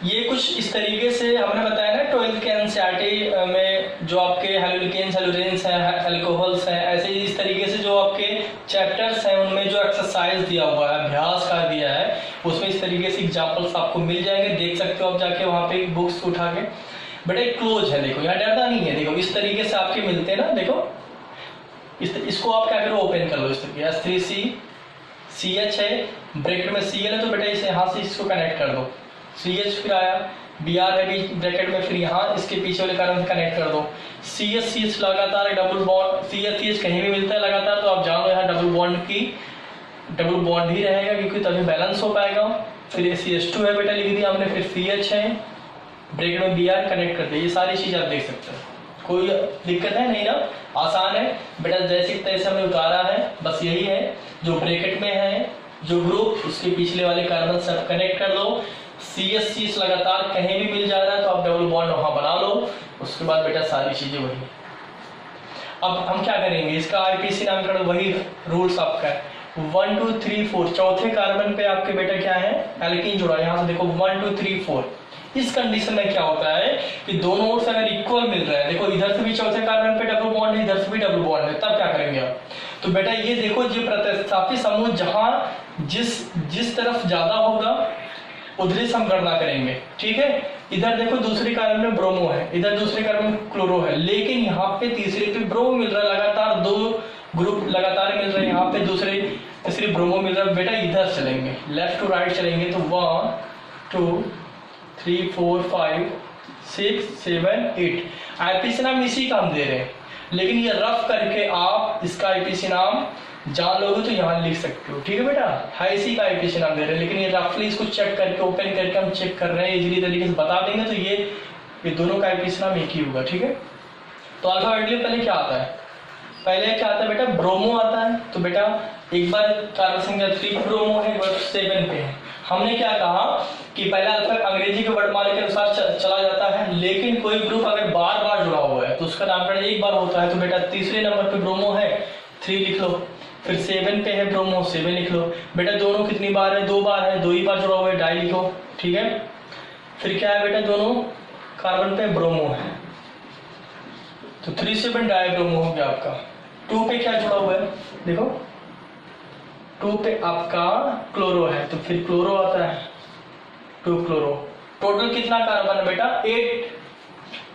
Speaker 1: ये कुछ इस तरीके से हमने बताया ना 12th के एनसीईआरटी में जो आपके हेलोकेन्स, हेलोरेन्स हैं, अल्कोहल्स हैं, ऐसे ही इस तरीके से जो आपके चैप्टर्स हैं उनमें जो एक्सरसाइज दिया हुआ है, अभ्यास का दिया है, उसमें इस तरीके से एग्जांपल्स आपको मिल जाएंगे, देख सकते हो आप जाके वहां पे बुक्स उठा के। बेटा एक क्लोज है, देखो यहाँ डरना नहीं है, देखो इस तरीके से आपके मिलते हैं ना, देखो इसको आप क्या करो, ओपन कर लो इस तरीके, S3CCH है, ब्रैकेट में Cl है, तो बेटा इसे यहाँ से इसको कनेक्ट कर दो, CH फिर आया, Br है भी ब्रैकेट में, फिर यहाँ इसके पीछे वाले कार्बन से कनेक्ट कर दो, CH लगातार डबल बॉन्ड, CH कहीं भी मिलता है लगातार, तो आप जान लो यहाँ डबल बॉन्ड ही रहेगा, क्योंकि तभी बैलेंस हो पाएगा। फिर CH2 है बेटा लिख दिया हमने, फिर CH है, ब्रैकेट में Br कनेक्ट कर दिया। ये सारी चीज आप देख सकते हो, कोई दिक्कत है नहीं ना, आसान है बेटा, जैसे तैसे हमने उतारा है, बस यही है। जो ब्रैकेट में है जो ग्रुप, उसके पिछले वाले कार्बन से कनेक्ट कर लो, CH लगातार कहीं भी मिल जा रहा है तो आप डबल बॉन्ड वहां बना लो, उसके बाद बेटा सारी चीजें वही। अब हम क्या करेंगे, इसका IPC नामकरण वही रूल्स आपका है, 1 2 3 4, चौथे कार्बन पे आपके बेटा क्या है, एल्कीन जुड़ा, यहाँ से देखो 1 2 3 4। इस कंडीशन में क्या होता है कि दोनों ओर से अगर इक्वल मिल रहा है, देखो इधर से भी चौथे कार्बन पे डबल बॉन्ड है, इधर से भी डबल बॉन्ड है, तब क्या करेंगे आप, तो बेटा ये देखो जो प्रतिस्थापी समूह जहां जिस तरफ ज्यादा होगा उधर से हम गणना करेंगे, ठीक है। इधर देखो दूसरे कार्बन में ब्रोमो है, इधर दूसरे कार्बन में क्लोरो है, लेकिन यहाँ पे तीसरे पे ब्रोमो मिल रहा है, लगातार 2 ग्रुप लगातार मिल रहे हैं, यहाँ पे तीसरे ब्रोमो मिल रहा है। बेटा इधर चलेंगे, लेफ्ट टू राइट चलेंगे, तो 1 2 3 4 5 6 7 8 IPC नाम इसी का हम दे रहे हैं, लेकिन ये रफ करके आप इसका IPC नाम जान लोगे तो यहाँ लिख सकते हो, ठीक है बेटा, है इसी का IPC नाम दे रहे हैं, लेकिन ये रफली इसको चेक करके ओपन करके हम चेक कर रहे हैं, इजीली तरीके से बता देंगे, तो ये दोनों का IPC नाम एक ही होगा, ठीक है। तो अल्फाबेटिकली पहले क्या आता है, पहले क्या आता है बेटा, ब्रोमो आता है, तो बेटा एक बार कार्बन संख्या 3 ब्रोमो है, एक बार 7 पे है। हमने क्या कहा कि पहला अल्फाबेट अंग्रेजी के वर्णमाला के अनुसार चला जाता है, लेकिन कोई ग्रुप अगर बार बार जुड़ा हुआ है तो उसका नामकरण एक बार होता है, तो बेटा तीसरे नंबर पे ब्रोमो है, 3 लिख लो, फिर 7 पे है ब्रोमो, 7 लिख लो। बेटा दोनों कितनी बार है, 2 बार है, 2 ही बार जुड़ा हुआ है, डाई लिखो, ठीक है। फिर क्या है बेटा, दोनों कार्बन पे ब्रोमो है, तो 3 7 डाई ब्रोमो हो गया आपका। 2 पे क्या जुड़ा हुआ है, देखो 2 पे आपका क्लोरो है तो फिर क्लोरो आता है, 2 क्लोरो। टोटल कितना कार्बन है बेटा? 8।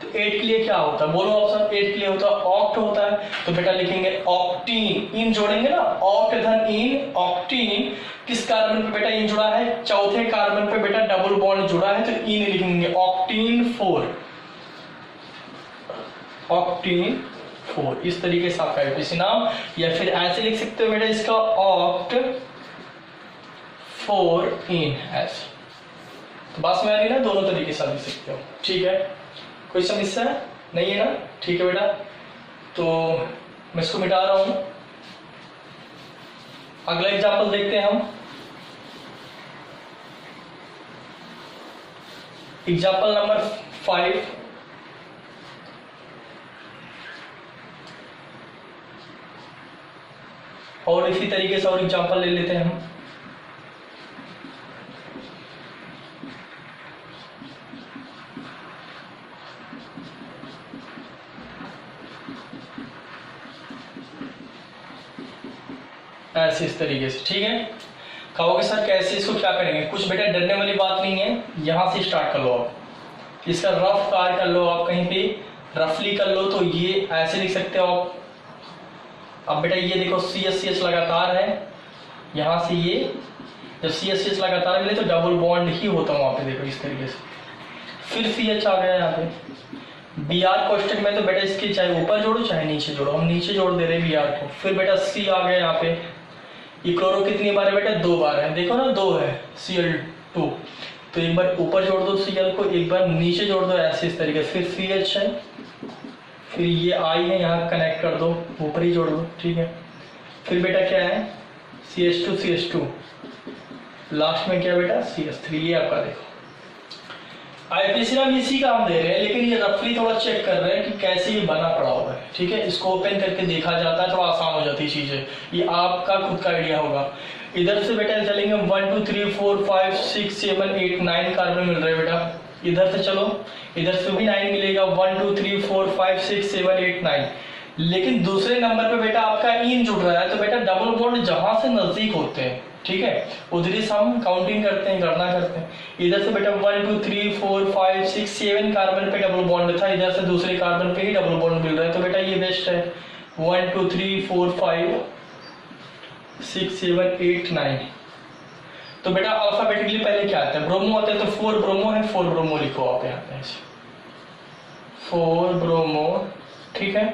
Speaker 1: तो 8 के लिए क्या होता है, बोलो ऑप्शन। 8 के लिए होता है ऑक्ट होता है, तो बेटा लिखेंगे ऑक्टीन। इन जोड़ेंगे ना, ऑक्ट धन इन, ऑक्टीन। किस कार्बन पे बेटा इन जुड़ा है? चौथे कार्बन पे बेटा डबल बॉन्ड जुड़ा है, तो इन लिखेंगे ऑक्टीन 4, ऑक्टीन 4। इस तरीके से आपका एपीसी नाम, या फिर ऐसे लिख सकते हो बेटा इसका ऑक्ट 4 इन ऐसे। तो बात में आ रही ना, दोनों तरीके से लिख सकते हो, ठीक है। कोई समस्या नहीं है ना? ठीक है बेटा, तो मैं इसको मिटा रहा हूं। अगला एग्जाम्पल देखते हैं हम। Example number 5। और इसी तरीके से और एग्जाम्पल ले लेते हैं हम। ऐसे इस तरीके से, ठीक है। कहोगे सर कैसे, इसको क्या करेंगे? कुछ बेटा डरने वाली बात नहीं है, यहां से स्टार्ट कर लो आप। इसका रफ कार्य कर लो आप, कहीं पे रफली कर लो। तो ये ऐसे लिख सकते हो आप। अब बेटा ये देखो CH लगातार है, यहां से ये जब CH लगातार मिले तो डबल बॉन्ड ही होता है वहां पे, देखो इस तरीके से। फिर CH आ गया यहाँ पे। Br कोष्टक में तो बेटा इसके चाहे ऊपर जोड़ो चाहे नीचे जोड़ो, हम नीचे जोड़ दे रहे हैं Br को। फिर बेटा C आ गया यहाँ पे। ये क्लोरो कितनी बार है बेटा? 2 बार है, देखो ना 2 है, Cl2। तो एक बार ऊपर जोड़ दो Cl को, एक बार नीचे जोड़ दो, ऐसे इस तरीके से। फिर CH है, फिर ये I है, यहाँ कनेक्ट कर दो, ऊपर ही जोड़ दो, ठीक है। फिर बेटा क्या है? CH2 लास्ट में क्या बेटा? CH3। ये आपका देखो आईपीसी ना इसी काम दे रहे हैं, लेकिन ये रफली थोड़ा चेक कर रहे हैं कि कैसे ये बना पड़ा हुआ है, ठीक है। इसको ओपन करके देखा जाता है, थोड़ा आसान हो जाती है चीजें। ये आपका खुद का आइडिया होगा। इधर से बेटा चलेंगे 1 2 3 4 5 6 7 8 9 कार्बन मिल रहे हैं बेटा। इधर से चलो, इधर से भी 9 मिलेगा। 1 2 3 4 5 6 7 8 9। लेकिन दूसरे नंबर पे बेटा आपका इन जुड़ रहा है, तो बेटा डबल बॉन्ड जहां से नजदीक होते हैं, ठीक है, उधर ही हम काउंटिंग करते हैं, गणना करते हैं। इधर से बेटा 1 2 3 4 5 6 7 कार्बन पे डबल बॉन्ड था, इधर से दूसरे कार्बन पे ही डबल बॉन्ड मिल रहा है, तो बेटा ये बेस्ट है। 1 2 3 4 5 6 7 8 9। तो बेटा अल्फाबेटिकली पहले क्या आता है? ब्रोमो आता है, तो 4 ब्रोमो है, 4 ब्रोमो लिखो आप यहाँ पे, 4 ब्रोमो, ठीक है।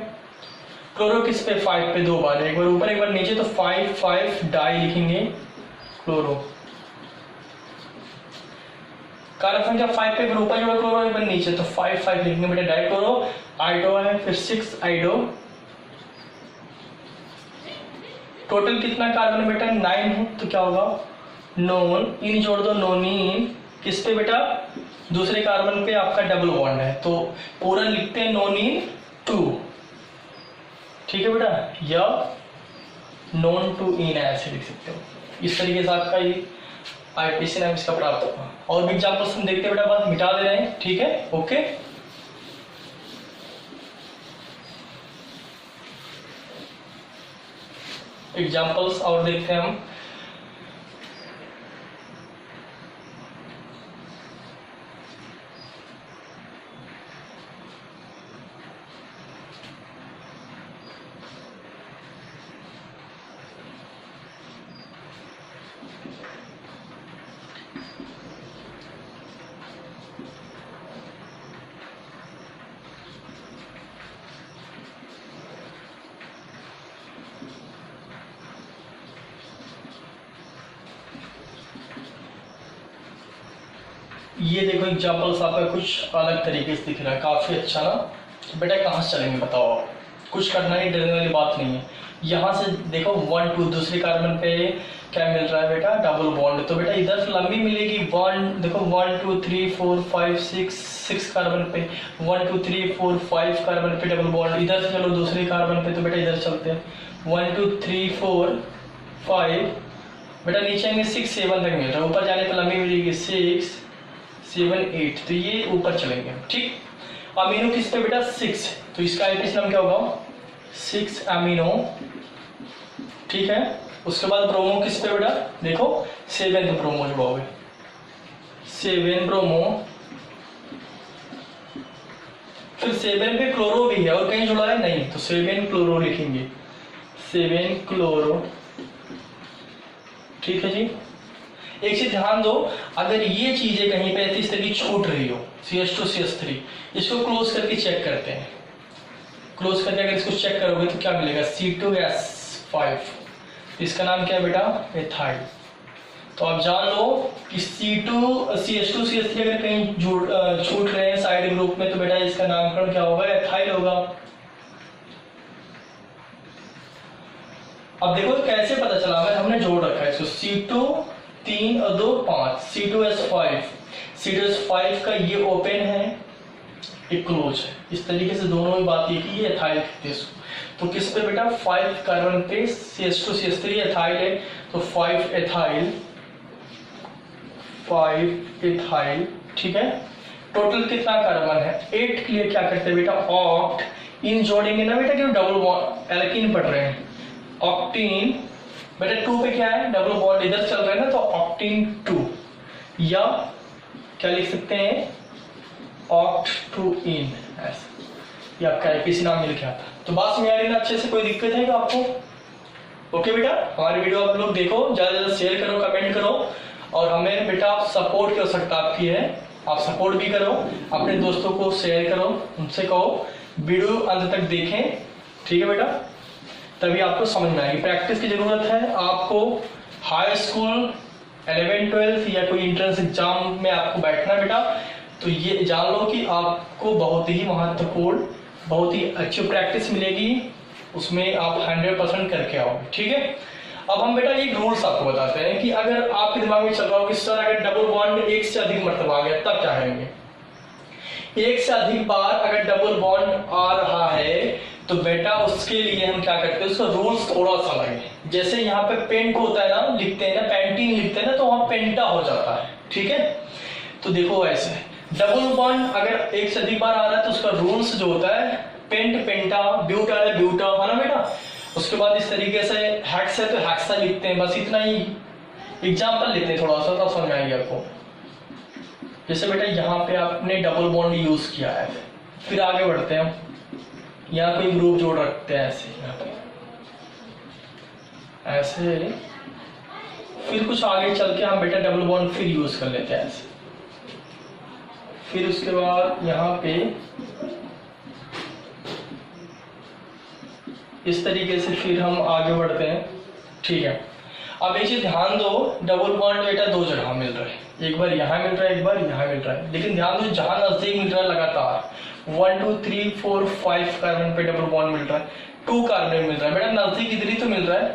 Speaker 1: क्लोरो किस पे? 5 पे 2 बार है, एक बार ऊपर एक बार नीचे, तो 5 5 डाई लिखेंगे क्लोरो। कारक संख्या 5 पे ऊपर जोड़ो क्लोरो, एक बार नीचे, तो 5 5 लिखेंगे बेटा डाई क्लोरो। आइडो है, फिर 6 आइडो। टोटल कितना कार्बन है बेटा? 9 है, तो क्या होगा? नॉन, इन जोड़ दो, नोनीन। किस पे बेटा? दूसरे कार्बन पे आपका डबल बॉन्ड है, तो पूरा लिखते हैं नोनीन 2, ठीक है बेटा, या नॉन टू इन ऐसे लिख सकते हो। इस तरीके से आपका ये आईपीसी नाम इसका प्राप्त होगा। और भी एग्जाम्पल्स हम देखते हैं बेटा, बस मिटा दे रहे हैं, ठीक है, ओके। एग्जाम्पल्स और देखते हैं हम। ये देखो एग्जाम्पल्स आपका कुछ अलग तरीके से दिख रहा है, काफी अच्छा ना। बेटा कहाँ से चलेंगे बताओ आप? कुछ करना ही, डरने वाली बात नहीं है। यहाँ से देखो 1 2 दूसरे कार्बन पे क्या मिल रहा है बेटा? Double bond. तो बेटा इधर से लंबी मिलेगी 1, देखो 1 2 3 4 5 6 कार्बन पे, 1 2 3 4 5 कार्बन पे डबल बॉन्ड। इधर से चलो दूसरे कार्बन पे, तो बेटा इधर चलते हैं 1 2 3 4 5, बेटा नीचे आएंगे 6 7 तक मिल रहा है, ऊपर जाने पर लंबी मिलेगी 6 7 8, तो ये ऊपर चलेंगे, ठीक। अमीनो किस पे बेटा? 6, तो इसका आईपीसी नाम क्या होगा? 6 अमीनो, ठीक है। उसके बाद ब्रोमो किस पे बेटा, देखो 7 ब्रोमो जुड़ोगे, 7 ब्रोमो, फिर 7 पे क्लोरो भी है और कहीं जुड़ा है नहीं, तो 7 क्लोरो लिखेंगे, 7 क्लोरो। ठीक है जी। एक चीज ध्यान दो, अगर ये चीजें कहीं पे इस तरह की छूट रही हो, CH2 CH3, इसको क्लोज करके चेक करते हैं। क्लोज करके अगर इसको चेक करोगे तो क्या मिलेगा, C2S5, इसका नाम क्या है बेटा, एथाइल। तो आप जान लो कि CH2 CH3 अगर कहीं छूट रहे हैं साइड ग्रुप में, तो बेटा इसका नामकरण क्या होगा, एथाइल होगा। अब देखो कैसे पता चला, अगर हमने जोड़ रखा है इसको, C2 3 और 2 5, C2S5 का ये ओपन है, एक क्लोज है, इस तरीके से दोनों में बात ये की ये एथाइल कहते हैं इसको। तो किस पे बेटा, 5 कार्बन पे CH2 CH3 एथाइल है, तो 5 एथाइल, ठीक है। टोटल कितना कार्बन है, 8 के लिए क्या करते हैं बेटा, ऑक्ट, इन जोड़ेंगे ना बेटा, क्यों डबल बॉन्ड, एल्कीन पढ़ रहे हैं, ऑक्टीन बेटा 2 पे क्या है, डबल बॉन्ड इधर चल रहा है ना, तो ऑक्टीन 2, या क्या लिख सकते हैं, ऑक्ट 2 इन, ऐसा, ये आपका एपीसी नाम मिल गया था। तो बात समझ आ रही ना अच्छे से, कोई दिक्कत है क्या आपको? ओके बेटा, हमारी वीडियो आप लोग देखो, ज्यादा से ज्यादा शेयर करो, कमेंट करो, और हमें बेटा सपोर्ट कर सकता आपकी है, आप सपोर्ट भी करो, अपने दोस्तों को शेयर करो, उनसे कहो वीडियो अंत तक देखें, ठीक है बेटा, तभी आपको समझ में आएगी। प्रैक्टिस की जरूरत है आपको, हाई स्कूल 11 12 या कोई एंट्रेंस एग्जाम में आपको बैठना बेटा, तो ये जान लो कि आपको बहुत ही महत्वपूर्ण, बहुत ही अच्छी प्रैक्टिस मिलेगी, उसमें आप 100% करके आओगे, ठीक है। अब हम बेटा एक रूल्स आपको बताते हैं कि अगर आपके दिमाग में चल रहा हो कि सर अगर डबल बॉन्ड एक से अधिक मरतबा आ गया तब क्या करेंगे, एक से अधिक बार अगर डबल बॉन्ड आ रहा है तो बेटा उसके लिए हम क्या करते हैं, उसका रूल्स थोड़ा सा लगे, जैसे यहाँ पे पेंट होता है ना, लिखते हैं ना, पेंटिंग लिखते हैं ना, तो वहां पेंटा हो जाता है, ठीक है। तो देखो ऐसे डबल बॉन्ड अगर एक से अधिक बार आ रहा है तो उसका रूल्स जो होता है, पेंट पेंटा, ब्यूटा है ब्यूटा, है ना बेटा। उसके बाद इस तरीके से हेक्स है तो हेक्सा लिखते हैं, बस इतना ही एग्जाम्पल लेते हैं, थोड़ा सा तो समझ आएगी आपको। जैसे बेटा यहाँ पे आपने डबल बॉन्ड यूज किया है, फिर आगे बढ़ते हैं, यहाँ कोई ग्रुप जोड़ रखते हैं ऐसे, यहाँ पे ऐसे, फिर कुछ आगे चल के हम बेटा डबल बॉन्ड फिर यूज कर लेते हैं ऐसे, फिर उसके बाद यहाँ पे इस तरीके से फिर हम आगे बढ़ते हैं, ठीक है। अब एक चीज ध्यान दो, डबल बॉन्ड बेटा 2 जगह मिल रहा है, एक बार यहाँ मिल रहा है, एक बार यहाँ मिल रहा है, लेकिन ध्यान दो जहां नजदीक मिल रहा है लगातार 1 2 3 4 5 कार्बन पे डबल बॉन्ड मिल रहा है, 2 कार्बन मिल रहा है बेटा, नजदीक इधर ही तो मिल रहा है,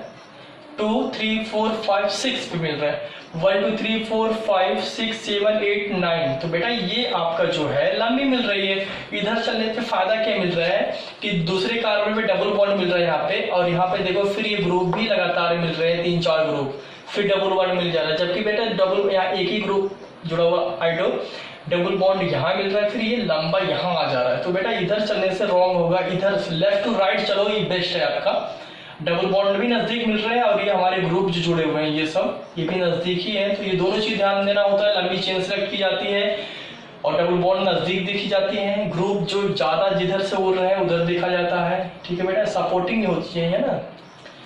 Speaker 1: 2 3 4 5 6 पे मिल रहा है, 1 2 3 4 5 6 7 8 9, तो बेटा ये आपका जो है लंबी मिल रही है। इधर चलने पे फायदा क्या मिल रहा है कि दूसरे कार्बन पे डबल बॉन्ड मिल रहा है यहाँ पे, और यहाँ पे देखो फिर ये ग्रुप भी लगातार मिल रहे हैं, 3-4 ग्रुप, फिर डबल बॉन्ड मिल जा रहा है, जबकि बेटा डबल यहाँ एक ही ग्रुप जुड़ा हुआ आइडो, डबल बॉन्ड यहाँ मिल रहा है, फिर ये लंबा यहाँ आ जा रहा है, तो बेटा इधर चलने से रॉन्ग होगा, इधर लेफ्ट टू राइट चलो, ये बेस्ट है आपका। डबल बॉन्ड भी नजदीक मिल रहे हैं और ये हमारे ग्रुप जो जुड़े हुए हैं ये सब ये भी नजदीक ही है, तो ये दोनों चीज ध्यान देना होता है। लंबी चेन सेलेक्ट की जाती है और डबल बॉन्ड नजदीक देखी जाती है, ग्रुप जो ज्यादा जिधर से उड़ रहे हैं उधर देखा जाता है, ठीक है बेटा। सपोर्टिंग होती है ना,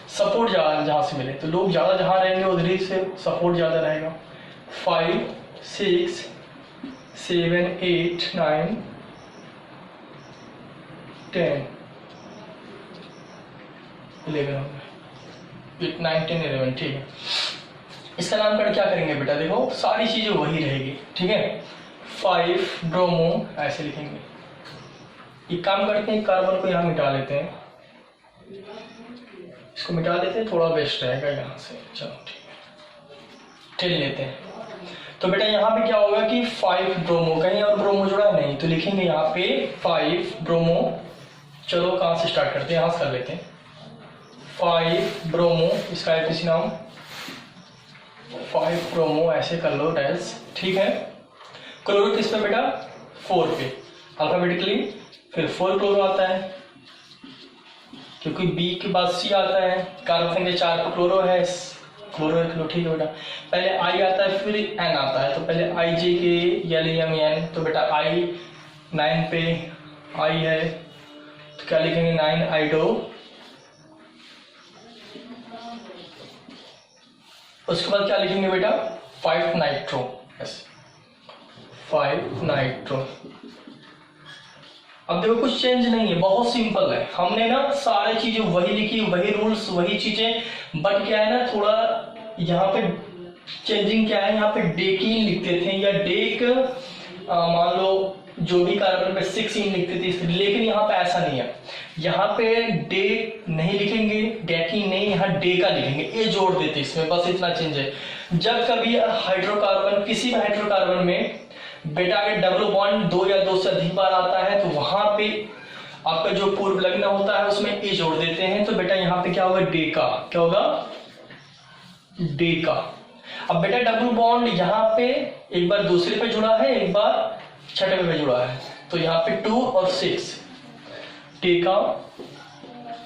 Speaker 1: सपोर्ट जहां से मिले, तो लोग ज्यादा जहां रहेंगे उधर ही से सपोर्ट ज्यादा रहेगा। 5 6 7 8 9 10 11 8 9 10 11, ठीक है। इसका नामकरण क्या करेंगे बेटा, देखो सारी चीजें वही रहेगी, ठीक है। 5 ब्रोमो ऐसे लिखेंगे। एक काम करते हैं, कार्बन को यहाँ मिटा लेते हैं, इसको मिटा देते हैं, थोड़ा वेस्ट रहेगा यहाँ से, चलो ठीक है, ठेल लेते हैं। तो बेटा यहाँ पे क्या होगा कि 5 ब्रोमो, कहीं और ब्रोमो जुड़ा नहीं, तो लिखेंगे यहाँ पे 5 ब्रोमो। चलो कहाँ से स्टार्ट करते हैं, यहाँ से कर लेते हैं। 5 ब्रोमो, इसका एपीसी नाम 5 ब्रोमो ऐसे कर लो डैश, ठीक है। क्लोरो किस पे बेटा, 4 पे अल्फाबेटिकली, फिर 4 क्लोरो आता है, क्योंकि बी के बाद सी आता है, कार्बन संख्या 4 पर क्लोरो है, क्लोरो एक लो, ठीक है बेटा। पहले आई आता है फिर एन आता है, तो पहले आई जे के एल एम एन, तो बेटा आई 9 पे आई है तो क्या लिखेंगे 9 आइडो, उसके बाद क्या लिखेंगे बेटा 5 नाइट्रो, 5 नाइट्रो। अब देखो कुछ चेंज नहीं है, बहुत सिंपल है, हमने ना सारी चीजें वही लिखी, वही रूल्स वही चीजें, बट क्या है ना थोड़ा यहाँ पे चेंजिंग क्या है, यहाँ पे डेकीन लिखते थे या डेक मान लो जो भी कार्बन पे 6 लिखते थे, लेकिन यहाँ पे ऐसा नहीं है, यहाँ पे डे नहीं लिखेंगे, डेकीन नहीं, यहाँ डेका लिखेंगे, ए जोड़ देते इसमें, बस इतना चेंज है। जब कभी हाइड्रोकार्बन किसी भी हाइड्रोकार्बन में बेटा अगर डबल बॉन्ड 2 या 2 से अधिक बार आता है तो वहां पे आपका जो पूर्व लग्न होता है उसमें ए जोड़ देते हैं, तो बेटा यहाँ पे क्या होगा डेका, क्या होगा डेका। अब बेटा डबल बॉन्ड यहाँ पे एक बार दूसरे पे जुड़ा है, एक बार छठे पे जुड़ा है, तो यहाँ पे 2 और 6 डेका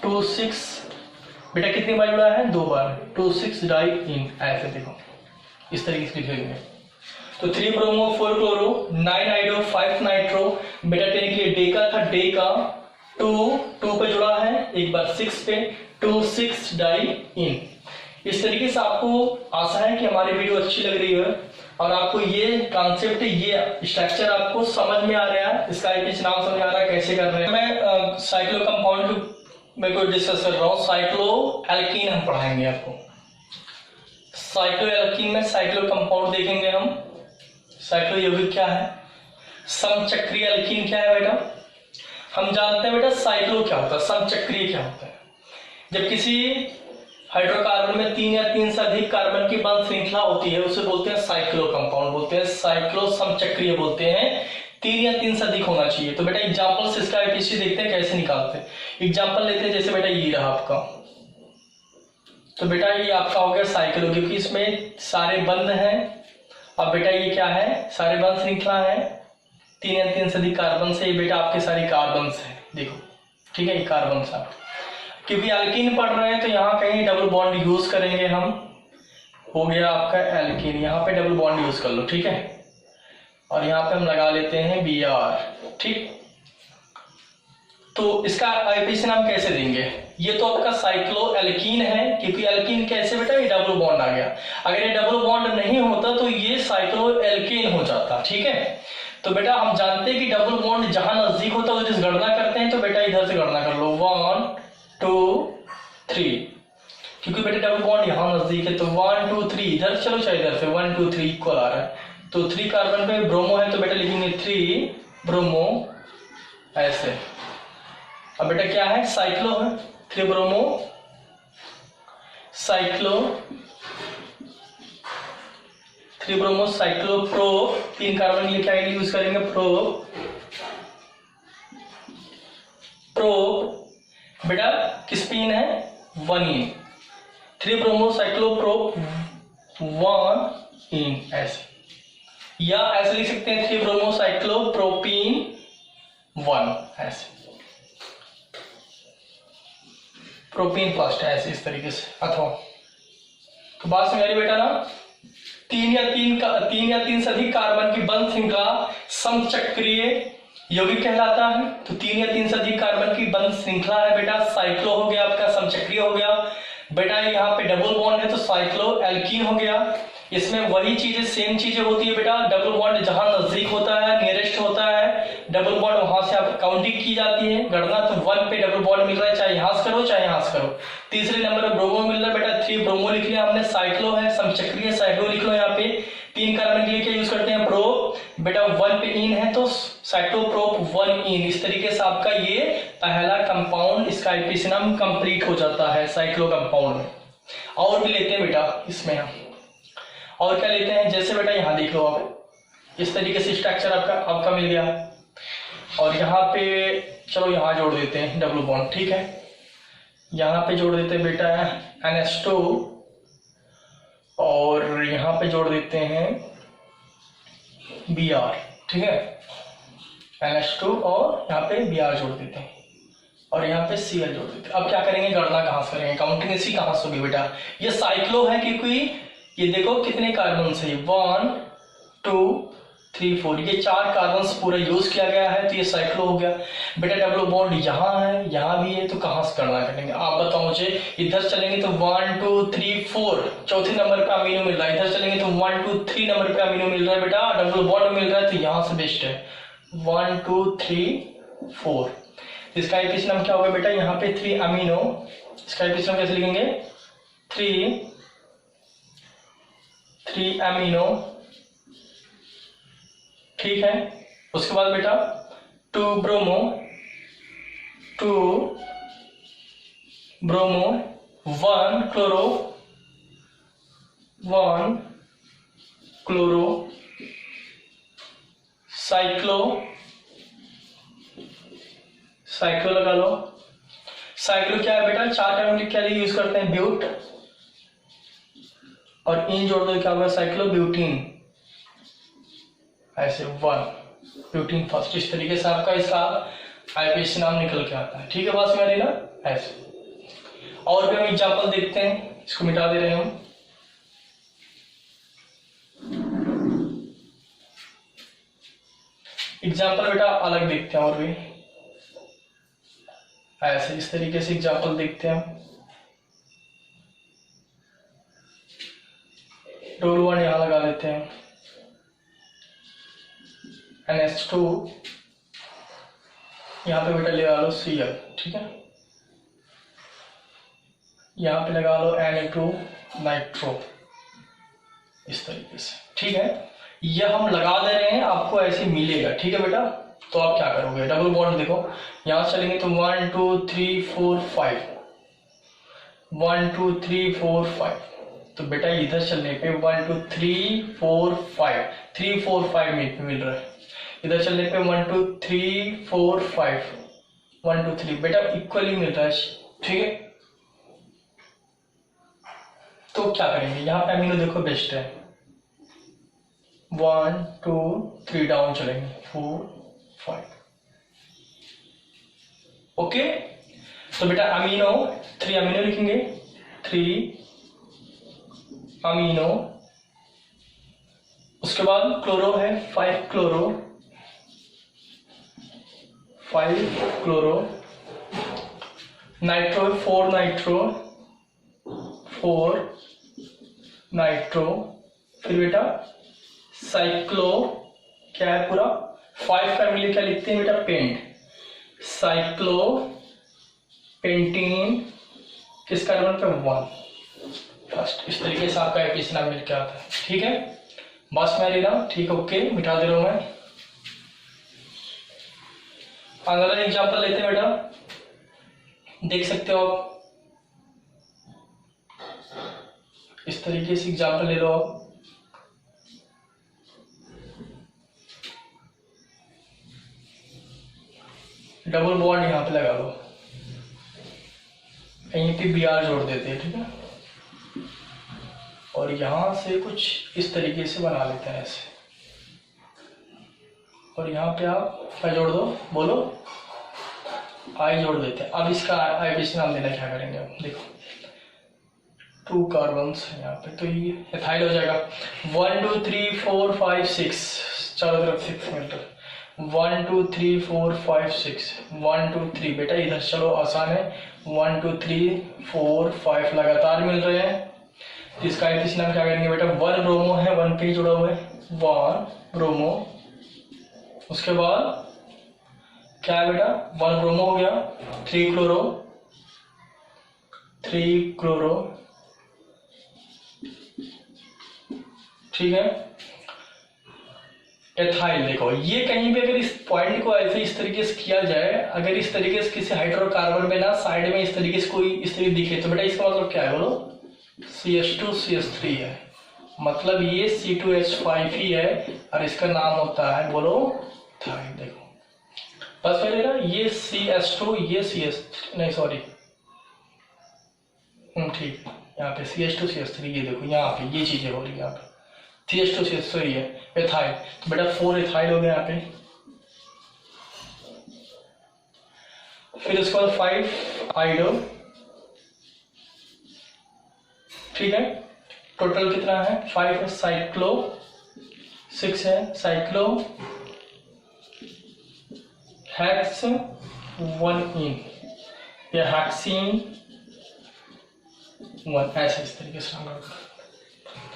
Speaker 1: 2 6 बेटा कितनी बार जुड़ा है 2 बार, 2 6 डाई इन, ऐसे देखो इस तरीके से लिखेंगे। तो 3 ब्रोमो 4 क्लोरो 9 आइडो 5 नाइट्रो, बेटा टेन के लिए डेका था, डेका 2 पे जुड़ा है, एक बार 6 पे 2 6 डाई इन। इस तरीके से आपको आशा है कि हमारी वीडियो अच्छी लग रही है और आपको ये कॉन्सेप्ट ये स्ट्रक्चर आपको समझ में आ रहा है, इसका एक नाम समझ आ रहा है कैसे कर रहे हैं। मैं साइक्लो कंपाउंड में को डिस्कस कर रहा हूँ, साइक्लो एल्कीन हम पढ़ाएंगे आपको। साइक्लो एल्कीन में साइक्लो कंपाउंड देखेंगे हम, साइक्लो यौगिक क्या है, समचक्रीय एल्कीन क्या है बेटा, हम जानते हैं बेटा साइक्लो क्या होता है, समचक्रीय क्या होता है। जब किसी हाइड्रोकार्बन में 3 या 3 से अधिक कार्बन की बंध श्रृंखला होती है उसे बोलते हैं साइक्लो कंपाउंड, बोलते हैं साइक्लो समचक्रीय बोलते हैं, 3 या 3 से अधिक होना चाहिए। तो बेटा एग्जाम्पल से इसका आईपीसी देखते हैं कैसे निकालते हैं। एग्जाम्पल लेते हैं, जैसे बेटा ये रहा आपका, तो बेटा ये आपका हो गया साइक्लो, क्योंकि इसमें सारे बंध हैं। अब बेटा ये क्या है, सारे बंध श्रृंखला है, 3 या 3 से अधिक कार्बन से, ये बेटा आपके सारे कार्बन है, देखो ठीक है, ये कार्बन है। क्योंकि एल्कीन पढ़ रहे हैं तो यहाँ कहीं डबल बॉन्ड यूज करेंगे हम, हो गया आपका एल्कीन, यहाँ पे डबल बॉन्ड यूज कर लो, ठीक है, और यहाँ पे हम लगा लेते हैं Br, ठीक। तो इसका आईपीसी नाम कैसे देंगे, ये तो आपका साइक्लो एल्कीन है, क्योंकि एल्कीन कैसे बेटा ये डबल बॉन्ड आ गया, अगर ये डबल बॉन्ड नहीं होता तो ये साइक्लो एल्केन हो जाता, ठीक है। तो बेटा हम जानते हैं कि डबल बॉन्ड जहां नजदीक होता है जिस गणना करते हैं, तो बेटा इधर से गणना कर लो 1 2 3, क्योंकि बेटा डबल बॉन्ड यहाँ नजदीक है, तो 1 2 3 इधर चलो, चाहे इधर से 1 2 3 इक्वल आ रहा है, तो 3 कार्बन पे ब्रोमो है तो बेटा लिखेंगे 3 ब्रोमो ऐसे। अब बेटा क्या है साइक्लो है, 3 bromo cyclo, 3 bromo cyclo pro, 3 carbon के लिए क्या यूज करेंगे प्रो, प्रो बेटा किस पे इन है 1 इन, 3 ब्रोमो साइक्लो प्रो 1 इन ऐसे, या ऐसे लिख सकते हैं 3 ब्रोमो साइक्लो प्रोपीन 1 ऐसे, प्रोपीन फर्स्ट है ऐसे इस तरीके से। अथवा तो बात समझ रही बेटा ना, 3 या 3 से अधिक कार्बन की बंध श्रृंखला समचक्रीय यौगिक कहलाता है। तो 3 या 3 से अधिक कार्बन की बंध श्रृंखला है बेटा, साइक्लो हो गया आपका, समचक्रीय हो गया बेटा, यहाँ पे डबल बॉन्ड है तो साइक्लो एल्कीन हो गया। इसमें वही चीजें सेम चीजें होती है बेटा, डबल बॉन्ड जहां नजदीक होता है नियरेस्ट होता है डबल बॉन्ड वहां से आप काउंटिंग की जाती है गणना, तो 1 पे डबल बॉन्ड मिल रहा है, चाहे यहां से करो चाहे यहां से करो। तीसरे नंबर पर ब्रोमो मिल रहा है बेटा, 3 ब्रोमो लिख लिया हमने, साइक्लो है समचक्रीय साइक्लो लिख लो, यहाँ पे 3 कार्बन के लिए क्या यूज करते हैं प्रो, बेटा 1 पे इन है तो साइक्लोप्रोप 1 इन, इस तरीके से आपका ये पहला कंपाउंड इसका आईपीसी नाम कंप्लीट हो जाता है साइक्लो कंपाउंड में। और भी लेते हैं बेटा इसमें हम, और क्या लेते हैं, जैसे बेटा यहाँ देख लो आप इस तरीके से स्ट्रक्चर आपका मिल गया, और यहाँ पे चलो यहाँ जोड़ देते हैं डबल बॉन्ड, ठीक है, यहाँ पे जोड़ देते हैं बेटा NH2 और यहाँ पे जोड़ देते हैं Br, ठीक है, NH2 और यहाँ पे Br जोड़ देते हैं, और यहाँ पे Cl जोड़ देते। अब क्या करेंगे, गणना कहाँ से करेंगे, काउंटिंग इसी कहाँ से होगी बेटा, ये साइक्लो है क्योंकि ये देखो कितने कार्बन है, 1 2 3 4, ये 4 कार्बन पूरा यूज किया गया है, तो ये साइक्लो हो गया। बेटा डबल बॉन्ड यहाँ है, यहाँ भी है, तो कहाँ से गणना करेंगे आप बताओ मुझे। इधर चलेंगे तो 1 2 3 4 चौथे नंबर पे अमीनो मिल रहा है, इधर चलेंगे तो 1 2 3 नंबर पे अमीनो मिल रहा है बेटा, डबल बॉन्ड मिल रहा है, तो यहाँ से बेस्ट है 1 2 3 4। इसका एपिस नाम क्या होगा बेटा, यहाँ पे 3 अमीनो, इसका एपिस नाम कैसे लिखेंगे, 3 अमीनो, ठीक है। उसके बाद बेटा 2 ब्रोमो 1 क्लोरो साइक्लो लगा लो। साइक्लो क्या है बेटा, 4 फैमिली क्या लिए यूज करते हैं, ब्यूट, और इन जोड़ दो क्या होगा, साइक्लो ब्यूटीन, ऐसे 1 ब्यूटीन फर्स्ट। इस तरीके से आपका इसका आईपीसी नाम निकल के आता है, ठीक है बस मेरे ना ऐसे। और भी हम एग्जाम्पल देखते हैं, इसको मिटा दे रहे हैं हम। एग्जाम्पल बेटा अलग देखते हैं, और भी ऐसे इस तरीके से एग्जाम्पल देखते हैं हम। रोल 1 यहां लगा देते हैं, NH2 यहाँ पे बेटा लगा लो Cl, ठीक है। यहाँ पे लगा लो Na2 नाइट्रो, इस तरीके से, ठीक है। यह हम लगा दे रहे हैं, आपको ऐसे मिलेगा, ठीक है बेटा। तो आप क्या करोगे, डबल बॉन्ड देखो, यहाँ चलेंगे तो 1 2 3 4 5, 1 2 3 4 5, तो बेटा इधर चलने पे 1 2 3 4 5, 3 4 5 मिल रहा है। इधर चलने पे 1 2 3 4 5, 1 2 3 बेटा इक्वली मिल रहा है, ठीक है। तो क्या करेंगे, यहाँ पे अमीनो देखो बेस्ट है, 1 2 3 डाउन चलेंगे, 4 5, ओके। तो बेटा अमीनो 3 अमीनो लिखेंगे, 3 अमीनो। उसके बाद क्लोरो है 5 chloro, 5 chloro. Nitro 4 nitro, 4 nitro. फिर बेटा साइक्लो क्या है पूरा 5 फैमिली क्या लिखते हैं बेटा, पेंट, साइक्लो पेंटीन, किस कार्बन पे 1 फर्स्ट। इस तरीके से आपका एपिस नाम मिल के आता है, ठीक है। बस मैं ले रहा हूं, ठीक है, ओके, मिटा दे रहा हूं मैं। अगला एग्जाम्पल लेते हैं बेटा, देख सकते हो आप, इस तरीके से एग्जाम्पल ले लो आप। डबल बॉन्ड यहां पे लगा लो, कहीं पे Br जोड़ देते हैं, ठीक है। और यहां से कुछ इस तरीके से बना लेते हैं ऐसे, और यहाँ पे आप क्या जोड़ दो, बोलो, आई जोड़ देते हैं। अब इसका आईपीसी नाम देना क्या करेंगे, अब देखो 2 कार्बन यहाँ पे, तो ये एथाइल हो जाएगा। 1 2 3 4 5 6, चारों तरफ 6 मिलकर, 1 2 3 4 5 6, 1 2 3 बेटा इधर चलो, आसान है, 1 2 3 4 5 लगातार मिल रहे हैं। इसका आईपीसी नाम क्या करेंगे बेटा, 1 ब्रोमो है, 1 पे जुड़ा हुआ है, 1 ब्रोमो। उसके बाद क्या है बेटा, 1 ब्रोमो हो गया, 3 क्लोरो, 3 क्लोरो, ठीक है। एथाइल देखो, ये कहीं भी अगर इस पॉइंट को ऐसे इस तरीके से किया जाए, अगर इस तरीके से किसी हाइड्रोकार्बन में ना साइड में इस तरीके से कोई इस तरीके दिखे, तो बेटा इसका मतलब क्या है, बोलो, CH2 CH3 है, मतलब ये C2H5 ही है, और इसका नाम होता है, बोलो, थाइल। देखो बस मेरे ना, ये CH2, ये CH3, नहीं सॉरी, ठीक है, यहाँ पे CH2 CH3, ये देखो यहाँ पे ये चीजें हो रही है, यहाँ पे CH2 CH3 है, एथाइल, तो बेटा 4 एथाइल हो गया यहाँ पे। फिर उसके बाद 5 आइडो, ठीक है। टोटल कितना है? 5 है। साइक्लो 6 है। साइक्लो हेक्स 1 इन या हेक्सीन 1, ऐसे इस तरीके से नाम करना।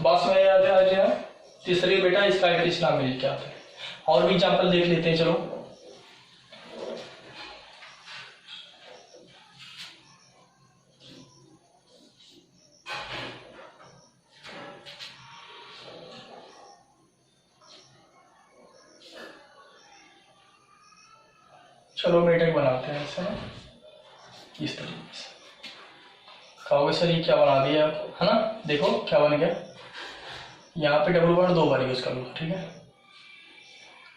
Speaker 1: बस में याद आ गया। तीसरी बेटा इसका एटलिस्ट नाम मिल के आता है। और भी एग्जाम्पल देख लेते हैं, चलो। चलो बेटा बनाते हैं ऐसे ना, इस तरीके से। कहोगे सर ये क्या बना दिया आप, है ना? देखो क्या बन गया। यहाँ पे डबल बॉन्ड 2 बार यूज कर लो, ठीक है।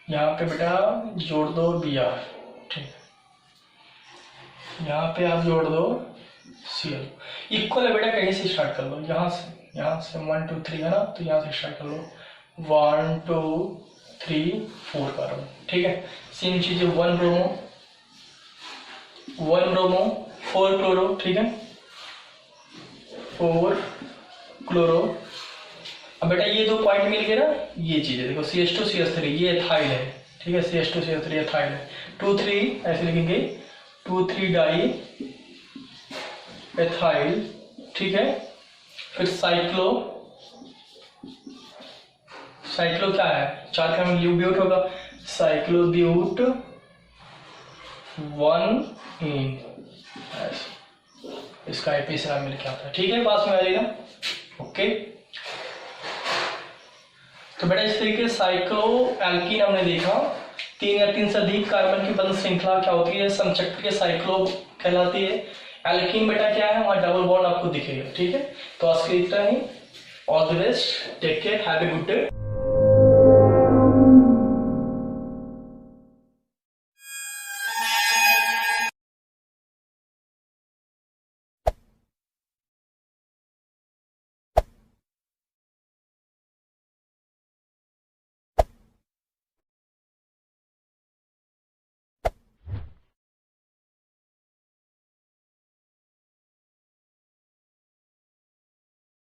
Speaker 1: यहाँ पे बेटा जोड़ दो Br, ठीक है। यहाँ पे आप जोड़ दो Cl। इक्वल है बेटा, कहीं से स्टार्ट कर लो, यहाँ से 1 2 3 है ना, तो यहाँ से स्टार्ट कर लो 1 2 3 4 कार्बन, ठीक है। सेम चीज 1 ब्रोमो 4 क्लोरो, ठीक है। 4 क्लोरो। अब बेटा ये 2 पॉइंट मिल गए ना, ये चीज है देखो CH2 CH3, ये एथाइल है, ठीक है। CH2 CH3 एथाइल है। 2 3 ऐसे लिखेंगे 2 3 डाई एथाइल, ठीक है। फिर साइक्लो क्या है? 4 का ब्यूट होगा, साइक्लो ब्यूट 1 इन, इसका एपी नाम मिल के आता है, ठीक है। पास में आ जाएगा, ओके। तो बेटा इस तरीके से साइक्लो एल्कीन हमने देखा। 3 या 3 से अधिक कार्बन की बंध श्रृंखला क्या होती है? समचक्र के साइक्लो कहलाती है। एल्कीन बेटा क्या है? वहां डबल बॉन्ड आपको दिखेगा, ठीक है। तो आज के इतना ही। All the best, take care, have a good day.